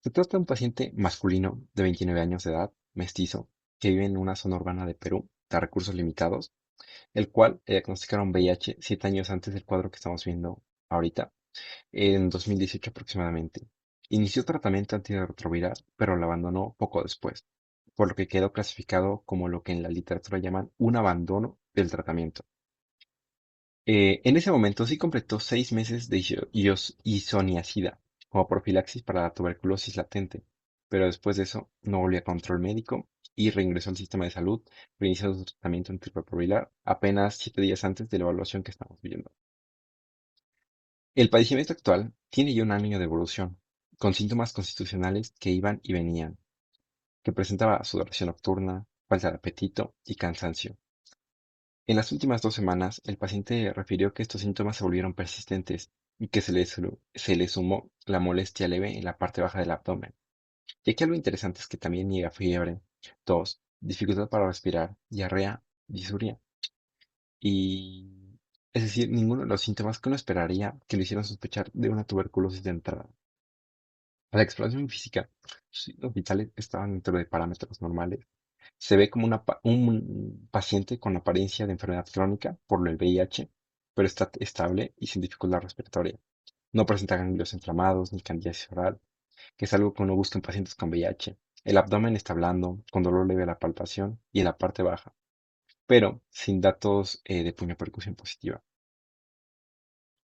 se trata de un paciente masculino de 29 años de edad, mestizo, que vive en una zona urbana de Perú, de recursos limitados el cual le diagnosticaron VIH 7 años antes del cuadro que estamos viendo ahorita, en 2018 aproximadamente. Inició tratamiento antirretroviral, pero lo abandonó poco después, por lo que quedó clasificado como lo que en la literatura llaman un abandono del tratamiento. En ese momento sí completó 6 meses de isoniazida como profilaxis para la tuberculosis latente, pero después de eso no volvió a control médico y reingresó al sistema de salud, reinició su tratamiento antirretroviral apenas 7 días antes de la evaluación que estamos viendo. El padecimiento actual tiene ya un año de evolución, con síntomas constitucionales que iban y venían, que presentaba sudoración nocturna, falta de apetito y cansancio. En las últimas 2 semanas, el paciente refirió que estos síntomas se volvieron persistentes y que se le sumó la molestia leve en la parte baja del abdomen. Y aquí algo interesante es que también niega fiebre, tos, dificultad para respirar, diarrea, disuria. Y es decir, ninguno de los síntomas que uno esperaría que le hicieran sospechar de una tuberculosis de entrada. La exploración física, sus signos vitales estaban dentro de parámetros normales. Se ve como un paciente con apariencia de enfermedad crónica por el VIH, pero está estable y sin dificultad respiratoria. No presenta ganglios inflamados ni candidiasis oral, que es algo que uno busca en pacientes con VIH. El abdomen está blando, con dolor leve a la palpación y en la parte baja, pero sin datos de puño-percusión positiva.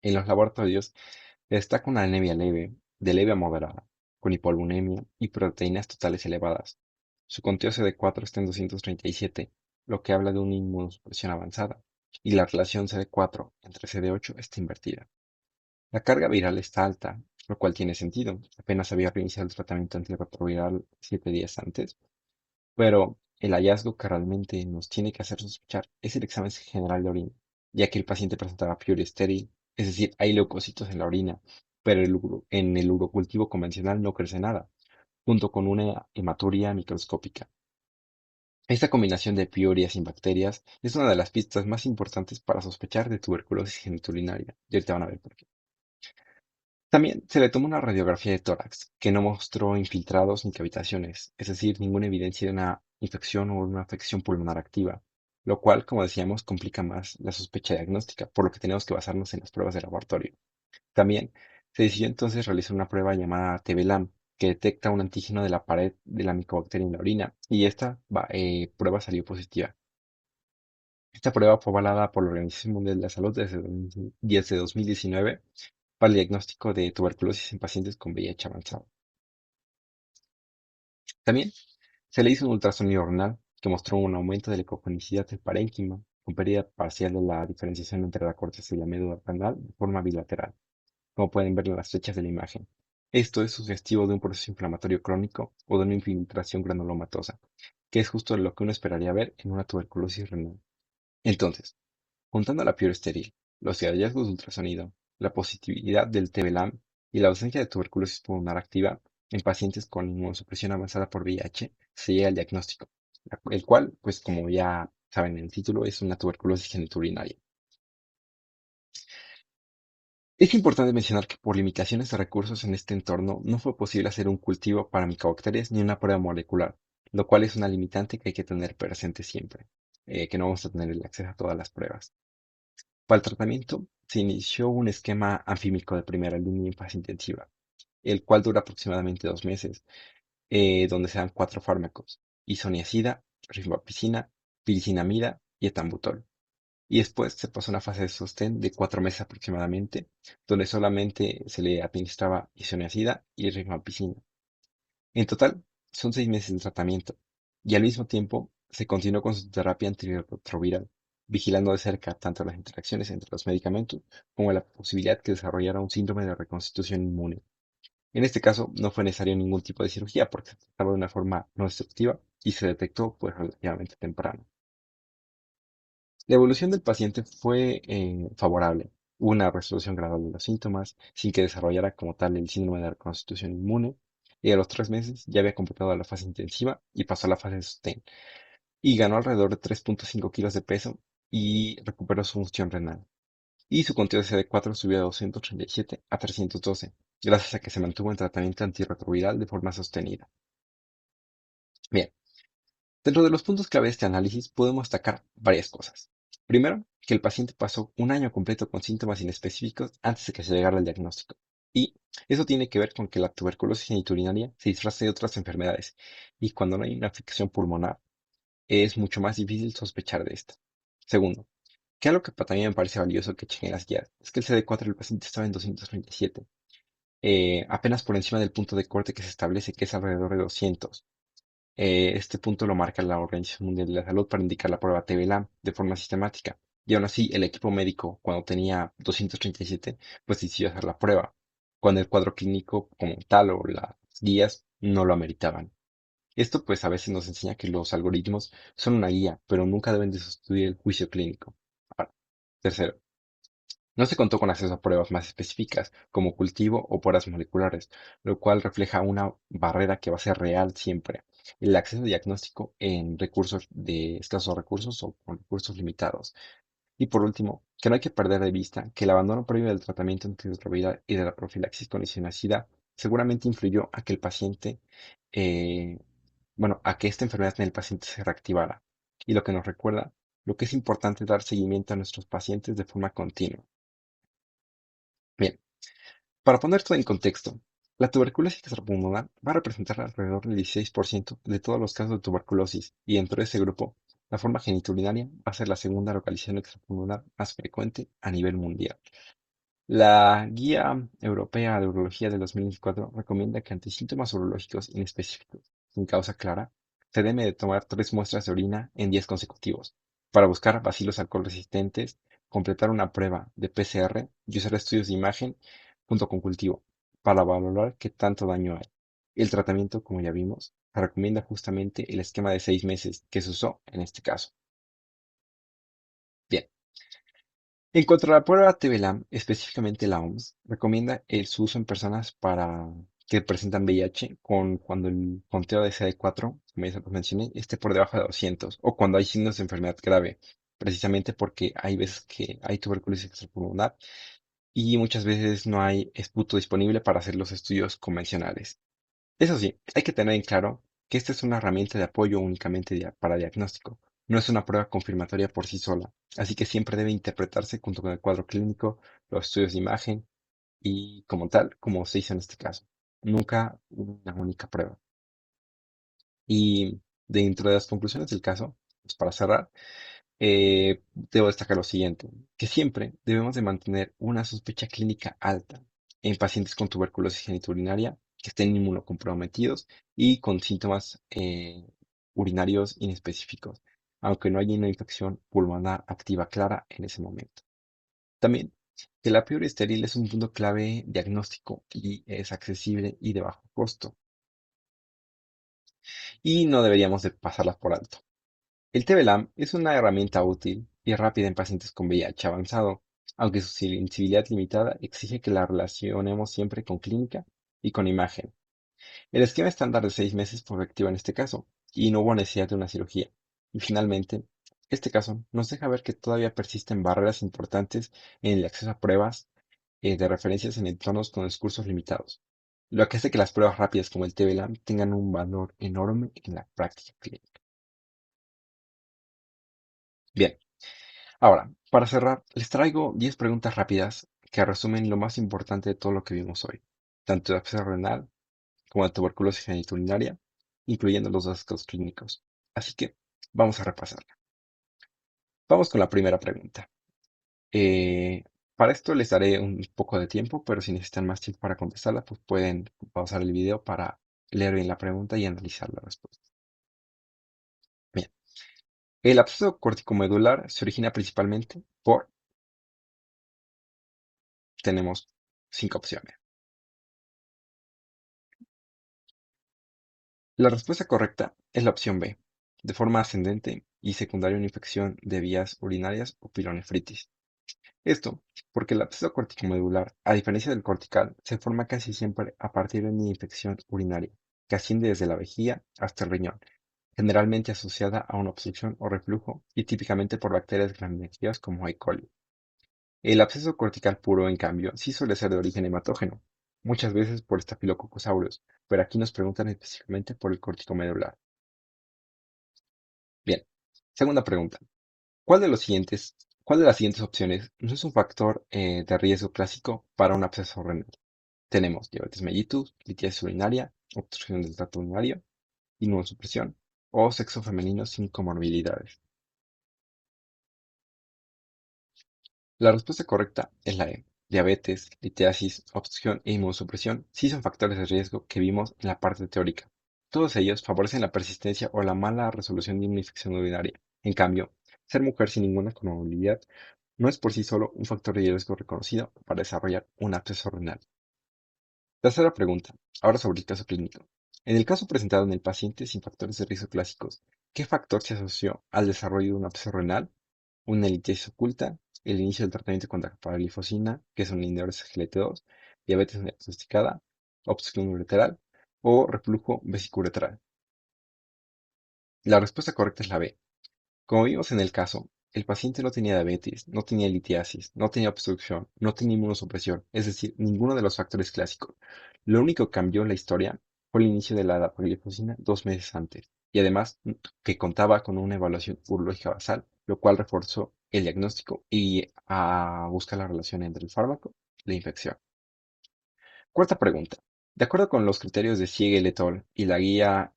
En los laboratorios destaca una anemia leve, de leve a moderada, con hipolbuminemia y proteínas totales elevadas. Su conteo CD4 está en 237, lo que habla de una inmunosupresión avanzada, y la relación CD4 entre CD8 está invertida. La carga viral está alta, lo cual tiene sentido. Apenas había reiniciado el tratamiento antirretroviral 7 días antes, pero el hallazgo que realmente nos tiene que hacer sospechar es el examen general de orina, ya que el paciente presentaba Pure estéril, es decir, hay leucocitos en la orina, pero en el urocultivo convencional no crece nada, junto con una hematuria microscópica. Esta combinación de piurias sin bacterias es una de las pistas más importantes para sospechar de tuberculosis genitourinaria, y ahorita van a ver por qué. También se le tomó una radiografía de tórax, que no mostró infiltrados ni cavitaciones, es decir, ninguna evidencia de una infección o una afección pulmonar activa, lo cual, como decíamos, complica más la sospecha diagnóstica, por lo que tenemos que basarnos en las pruebas de laboratorio. También se decidió entonces realizar una prueba llamada TBLAM, que detecta un antígeno de la pared de la micobacteria en la orina, y esta prueba salió positiva. Esta prueba fue avalada por la Organización Mundial de la Salud desde 2019 para el diagnóstico de tuberculosis en pacientes con VIH avanzado. También se le hizo un ultrasonido renal que mostró un aumento de la ecogenicidad del parénquima, con pérdida parcial de la diferenciación entre la corteza y la médula renal de forma bilateral, como pueden ver en las flechas de la imagen. Esto es sugestivo de un proceso inflamatorio crónico o de una infiltración granulomatosa, que es justo lo que uno esperaría ver en una tuberculosis renal. Entonces, juntando la piel estéril, los hallazgos de ultrasonido, la positividad del TBLAM y la ausencia de tuberculosis pulmonar activa en pacientes con inmunosupresión avanzada por VIH, se llega al diagnóstico, el cual, pues como ya saben en el título, es una tuberculosis genitourinaria. Es importante mencionar que por limitaciones de recursos en este entorno no fue posible hacer un cultivo para micobacterias ni una prueba molecular, lo cual es una limitante que hay que tener presente siempre, que no vamos a tener el acceso a todas las pruebas. Para el tratamiento, se inició un esquema anfímico de primera línea en fase intensiva, el cual dura aproximadamente 2 meses, donde se dan 4 fármacos: isoniazida, rifampicina, piricinamida y etambutol. Y después se pasó a una fase de sostén de 4 meses aproximadamente, donde solamente se le administraba isoniazida y rifampicina. En total, son 6 meses de tratamiento, y al mismo tiempo se continuó con su terapia antirretroviral, vigilando de cerca tanto las interacciones entre los medicamentos como la posibilidad que desarrollara un síndrome de reconstitución inmune. En este caso, no fue necesario ningún tipo de cirugía porque se trataba de una forma no destructiva y se detectó pues relativamente temprano. La evolución del paciente fue favorable. Hubo una resolución gradual de los síntomas, sin que desarrollara como tal el síndrome de reconstitución inmune, y a los 3 meses ya había completado la fase intensiva y pasó a la fase de sostén, y ganó alrededor de 3.5 kilos de peso y recuperó su función renal. Y su conteo de CD4 subió de 237 a 312, gracias a que se mantuvo en tratamiento antirretroviral de forma sostenida. Bien. Dentro de los puntos clave de este análisis podemos destacar varias cosas. Primero, que el paciente pasó un año completo con síntomas inespecíficos antes de que se llegara al diagnóstico. Y eso tiene que ver con que la tuberculosis genitourinaria se disfraza de otras enfermedades, y cuando no hay una afección pulmonar es mucho más difícil sospechar de esta. Segundo, que algo que también me parece valioso que chequen las guías es que el CD4 del paciente estaba en 237, apenas por encima del punto de corte que se establece, que es alrededor de 200. Este punto lo marca la Organización Mundial de la Salud para indicar la prueba TBLAM de forma sistemática. Y aún así, el equipo médico, cuando tenía 237, pues decidió hacer la prueba, cuando el cuadro clínico como tal o las guías no lo ameritaban. Esto pues a veces nos enseña que los algoritmos son una guía, pero nunca deben de sustituir el juicio clínico. Ahora, tercero, no se contó con acceso a pruebas más específicas, como cultivo o poras moleculares, lo cual refleja una barrera que va a ser real siempre: el acceso diagnóstico en recursos de escasos recursos o con recursos limitados. Y por último, que no hay que perder de vista que el abandono previo del tratamiento antirretroviral y de la profilaxis con isoniazida seguramente influyó a que el paciente, eh, a que esta enfermedad en el paciente se reactivara. Y lo que nos recuerda lo que es importante dar seguimiento a nuestros pacientes de forma continua. Bien. Para poner todo en contexto, la tuberculosis extrapulmonar va a representar alrededor del 16% de todos los casos de tuberculosis, y dentro de ese grupo, la forma genitourinaria va a ser la segunda localización extrapulmonar más frecuente a nivel mundial. La Guía Europea de Urología de 2024 recomienda que ante síntomas urológicos inespecíficos, sin causa clara, se debe de tomar 3 muestras de orina en días consecutivos para buscar bacilos alcohol resistentes completar una prueba de PCR y usar estudios de imagen junto con cultivo para valorar qué tanto daño hay. El tratamiento, como ya vimos, recomienda justamente el esquema de 6 meses que se usó en este caso. Bien, en cuanto a la prueba TB-LAM, específicamente la OMS recomienda su uso en personas para que presentan VIH cuando el conteo de CD4, como ya se los mencioné, esté por debajo de 200 o cuando hay signos de enfermedad grave, precisamente porque hay veces que hay tuberculosis extrapulmonar y muchas veces no hay esputo disponible para hacer los estudios convencionales. Eso sí, hay que tener en claro que esta es una herramienta de apoyo únicamente para diagnóstico, no es una prueba confirmatoria por sí sola, así que siempre debe interpretarse junto con el cuadro clínico, los estudios de imagen y como tal, como se hizo en este caso. Nunca una única prueba. Y dentro de las conclusiones del caso, pues para cerrar, debo destacar lo siguiente, que siempre debemos de mantener una sospecha clínica alta en pacientes con tuberculosis genitourinaria que estén inmunocomprometidos y con síntomas urinarios inespecíficos, aunque no haya una infección pulmonar activa clara en ese momento. También, que la priori estéril es un punto clave diagnóstico y es accesible y de bajo costo, y no deberíamos de pasarlas por alto. El TB-LAM es una herramienta útil y rápida en pacientes con VIH avanzado, aunque su sensibilidad limitada exige que la relacionemos siempre con clínica y con imagen. El esquema estándar de 6 meses fue efectivo en este caso, y no hubo necesidad de una cirugía. Y finalmente, este caso nos deja ver que todavía persisten barreras importantes en el acceso a pruebas de referencias en entornos con discursos limitados, lo que hace que las pruebas rápidas como el TB-LAM tengan un valor enorme en la práctica clínica. Bien. Ahora, para cerrar, les traigo 10 preguntas rápidas que resumen lo más importante de todo lo que vimos hoy, tanto de absceso renal como de tuberculosis genitourinaria, incluyendo los datos clínicos. Así que vamos a repasarla. Vamos con la primera pregunta. Eh, para esto les daré un poco de tiempo, pero si necesitan más tiempo para contestarla, pues pueden pausar el video para leer bien la pregunta y analizar la respuesta. Bien, el absceso corticomedular se origina principalmente tenemos 5 opciones. La respuesta correcta es la opción B, de forma ascendente y secundaria a una infección de vías urinarias o pilonefritis. Esto porque el absceso corticomedular, a diferencia del cortical, se forma casi siempre a partir de una infección urinaria, que asciende desde la vejiga hasta el riñón, generalmente asociada a una obstrucción o reflujo y típicamente por bacterias gram-negativas como E. coli. El absceso cortical puro, en cambio, sí suele ser de origen hematógeno, muchas veces por Staphylococcus aureus, pero aquí nos preguntan específicamente por el corticomedular. Bien, segunda pregunta. ¿Cuál de las siguientes opciones no es un factor de riesgo clásico para un absceso renal? Tenemos diabetes mellitus, litiasis urinaria, obstrucción del tracto urinario, inmunosupresión o sexo femenino sin comorbilidades. La respuesta correcta es la E. Diabetes, litiasis, obstrucción e inmunosupresión sí son factores de riesgo que vimos en la parte teórica. Todos ellos favorecen la persistencia o la mala resolución de una infección urinaria. En cambio, ser mujer sin ninguna comorbilidad no es por sí solo un factor de riesgo reconocido para desarrollar un absceso renal. Tercera pregunta, ahora sobre el caso clínico. En el caso presentado en el paciente sin factores de riesgo clásicos, ¿qué factor se asoció al desarrollo de un absceso renal? Una litiasis oculta, el inicio del tratamiento con dapaglifosina, que es un inhibidor de SGLT2, diabetes no diagnosticada, obstrucción ureteral o reflujo vesicoureteral. La respuesta correcta es la B. Como vimos en el caso, el paciente no tenía diabetes, no tenía litiasis, no tenía obstrucción, no tenía inmunosupresión, es decir, ninguno de los factores clásicos. Lo único que cambió en la historia fue el inicio de la dapagliflozina 2 meses antes, y además que contaba con una evaluación urológica basal, lo cual reforzó el diagnóstico y a buscar la relación entre el fármaco y la infección. Cuarta pregunta. De acuerdo con los criterios de Siegel et al. Y la guía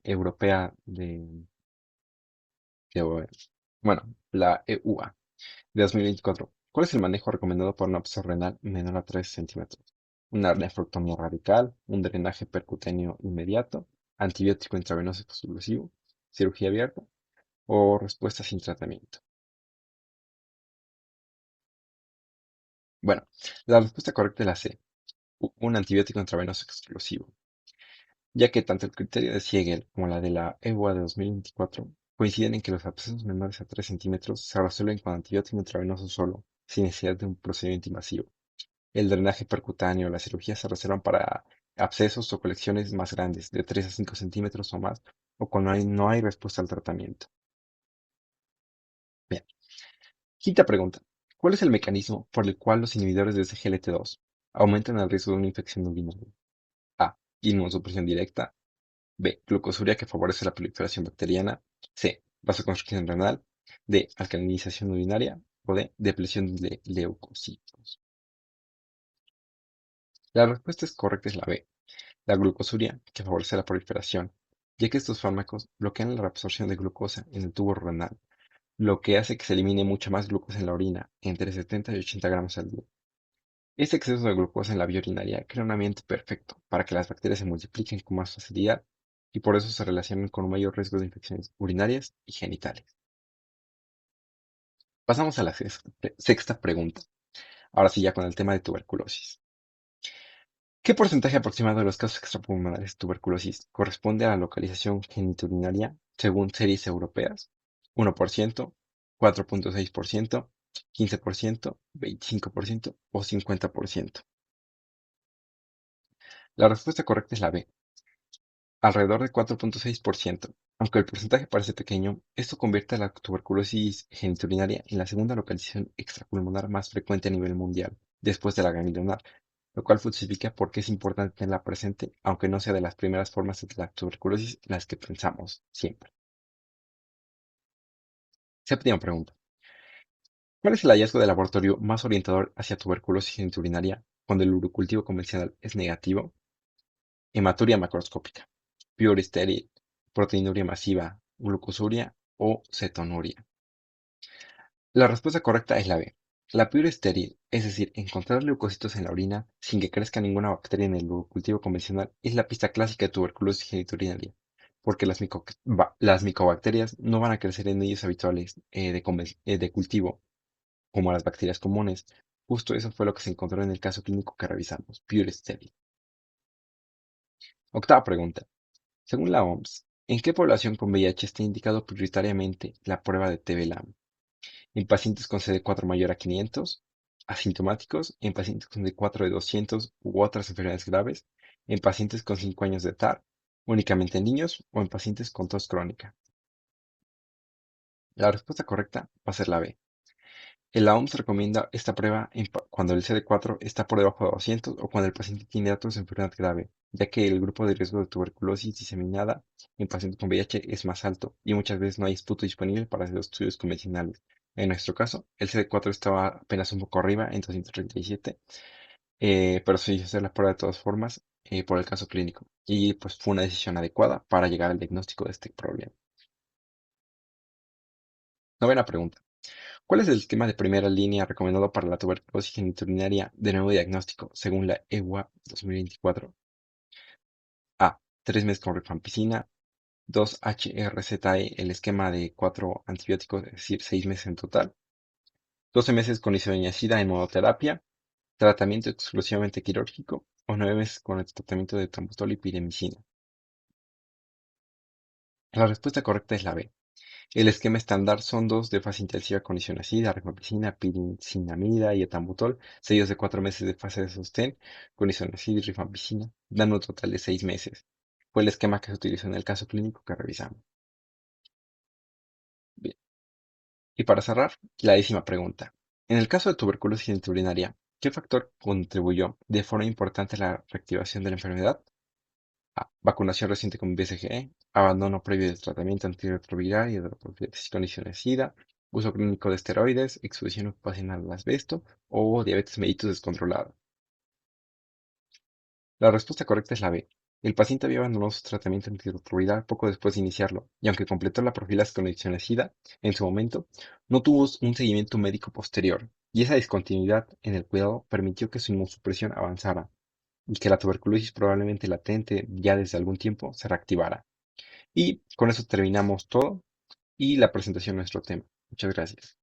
europea de- bueno, la EUA de 2024. ¿Cuál es el manejo recomendado para una absceso renal menor a 3 centímetros? Una nefrectomía radical, un drenaje percutáneo inmediato, antibiótico intravenoso exclusivo, cirugía abierta o respuesta sin tratamiento. Bueno, la respuesta correcta es la C, un antibiótico intravenoso exclusivo, ya que tanto el criterio de Siegel como la de la EUA de 2024 coinciden en que los abscesos menores a 3 centímetros se resuelven con antibiótico intravenoso solo, sin necesidad de un procedimiento invasivo. El drenaje percutáneo o la cirugía se reservan para abscesos o colecciones más grandes, de 3 a 5 centímetros o más, o cuando no hay respuesta al tratamiento. Bien. Quinta pregunta. ¿Cuál es el mecanismo por el cual los inhibidores de SGLT2 aumentan el riesgo de una infección urinaria? A. Inmunosupresión directa. B. Glucosuria que favorece la proliferación bacteriana. C. Vasoconstricción renal. D. Alcalinización urinaria. O D. Depleción de leucocitos. La respuesta es correcta es la B. La glucosuria, que favorece la proliferación, ya que estos fármacos bloquean la reabsorción de glucosa en el tubo renal, lo que hace que se elimine mucha más glucosa en la orina, entre 70 y 80 gramos al día. Este exceso de glucosa en la vía urinaria crea un ambiente perfecto para que las bacterias se multipliquen con más facilidad y por eso se relacionan con un mayor riesgo de infecciones urinarias y genitales. Pasamos a la sexta pregunta, ahora sí ya con el tema de tuberculosis. ¿Qué porcentaje aproximado de los casos extrapulmonares de tuberculosis corresponde a la localización genitourinaria según series europeas? ¿1%, 4,6%, 15%, 25% o 50%? La respuesta correcta es la B, alrededor de 4,6%. Aunque el porcentaje parece pequeño, esto convierte a la tuberculosis genitourinaria en la segunda localización extrapulmonar más frecuente a nivel mundial, después de la ganglionar, lo cual justifica por qué es importante tenerla presente, aunque no sea de las primeras formas de la tuberculosis en las que pensamos siempre. Séptima pregunta. ¿Cuál es el hallazgo de laboratorio más orientador hacia tuberculosis genitourinaria cuando el urocultivo convencional es negativo? Hematuria macroscópica, pure estéril, proteinuria masiva, glucosuria o cetonuria. La respuesta correcta es la B. La pure estéril, es decir, encontrar leucocitos en la orina sin que crezca ninguna bacteria en el cultivo convencional, es la pista clásica de tuberculosis genitourinaria, porque las micobacterias no van a crecer en medios habituales de cultivo, como las bacterias comunes. Justo eso fue lo que se encontró en el caso clínico que revisamos, pure estéril. Octava pregunta. Según la OMS, ¿en qué población con VIH está indicado prioritariamente la prueba de TB-LAM? ¿En pacientes con CD4 mayor a 500, asintomáticos, en pacientes con CD4 de 200 u otras enfermedades graves, en pacientes con 5 años de edad, únicamente en niños o en pacientes con tos crónica? La respuesta correcta va a ser la B. La OMS recomienda esta prueba cuando el CD4 está por debajo de 200 o cuando el paciente tiene datos de enfermedad grave, ya que el grupo de riesgo de tuberculosis diseminada en pacientes con VIH es más alto y muchas veces no hay esputo disponible para hacer los estudios convencionales. En nuestro caso, el CD4 estaba apenas un poco arriba, en 237, pero se hizo hacer la prueba de todas formas por el caso clínico y pues fue una decisión adecuada para llegar al diagnóstico de este problema. Novena pregunta. ¿Cuál es el esquema de primera línea recomendado para la tuberculosis genitourinaria de nuevo diagnóstico según la EUA 2024? A. 3 meses con rifampicina. 2 HRZE, el esquema de 4 antibióticos, es decir, 6 meses en total. 12 meses con isoniazida en monoterapia. Tratamiento exclusivamente quirúrgico. O 9 meses con el tratamiento de tambutol y pirimicina. La respuesta correcta es la B. El esquema estándar son 2 de fase intensiva con isoniazida, rifampicina, pirincinamida y etambutol, seguidos de 4 meses de fase de sostén con isoniazida y rifampicina, dando un total de 6 meses. Fue el esquema que se utilizó en el caso clínico que revisamos. Bien. Y para cerrar, la 10ª pregunta. En el caso de tuberculosis urinaria, ¿qué factor contribuyó de forma importante a la reactivación de la enfermedad? A. Vacunación reciente con BCG, abandono previo del tratamiento antirretroviral y de la profilaxis con isoniazida, uso crónico de esteroides, exposición ocupacional al asbesto o diabetes mellitus descontrolada. La respuesta correcta es la B. El paciente había abandonado su tratamiento antirretroviral poco después de iniciarlo, y aunque completó la profilaxis con isoniazida en su momento, no tuvo un seguimiento médico posterior, y esa discontinuidad en el cuidado permitió que su inmunosupresión avanzara, y que la tuberculosis probablemente latente ya desde algún tiempo se reactivara. Y con eso terminamos todo y la presentación de nuestro tema. Muchas gracias.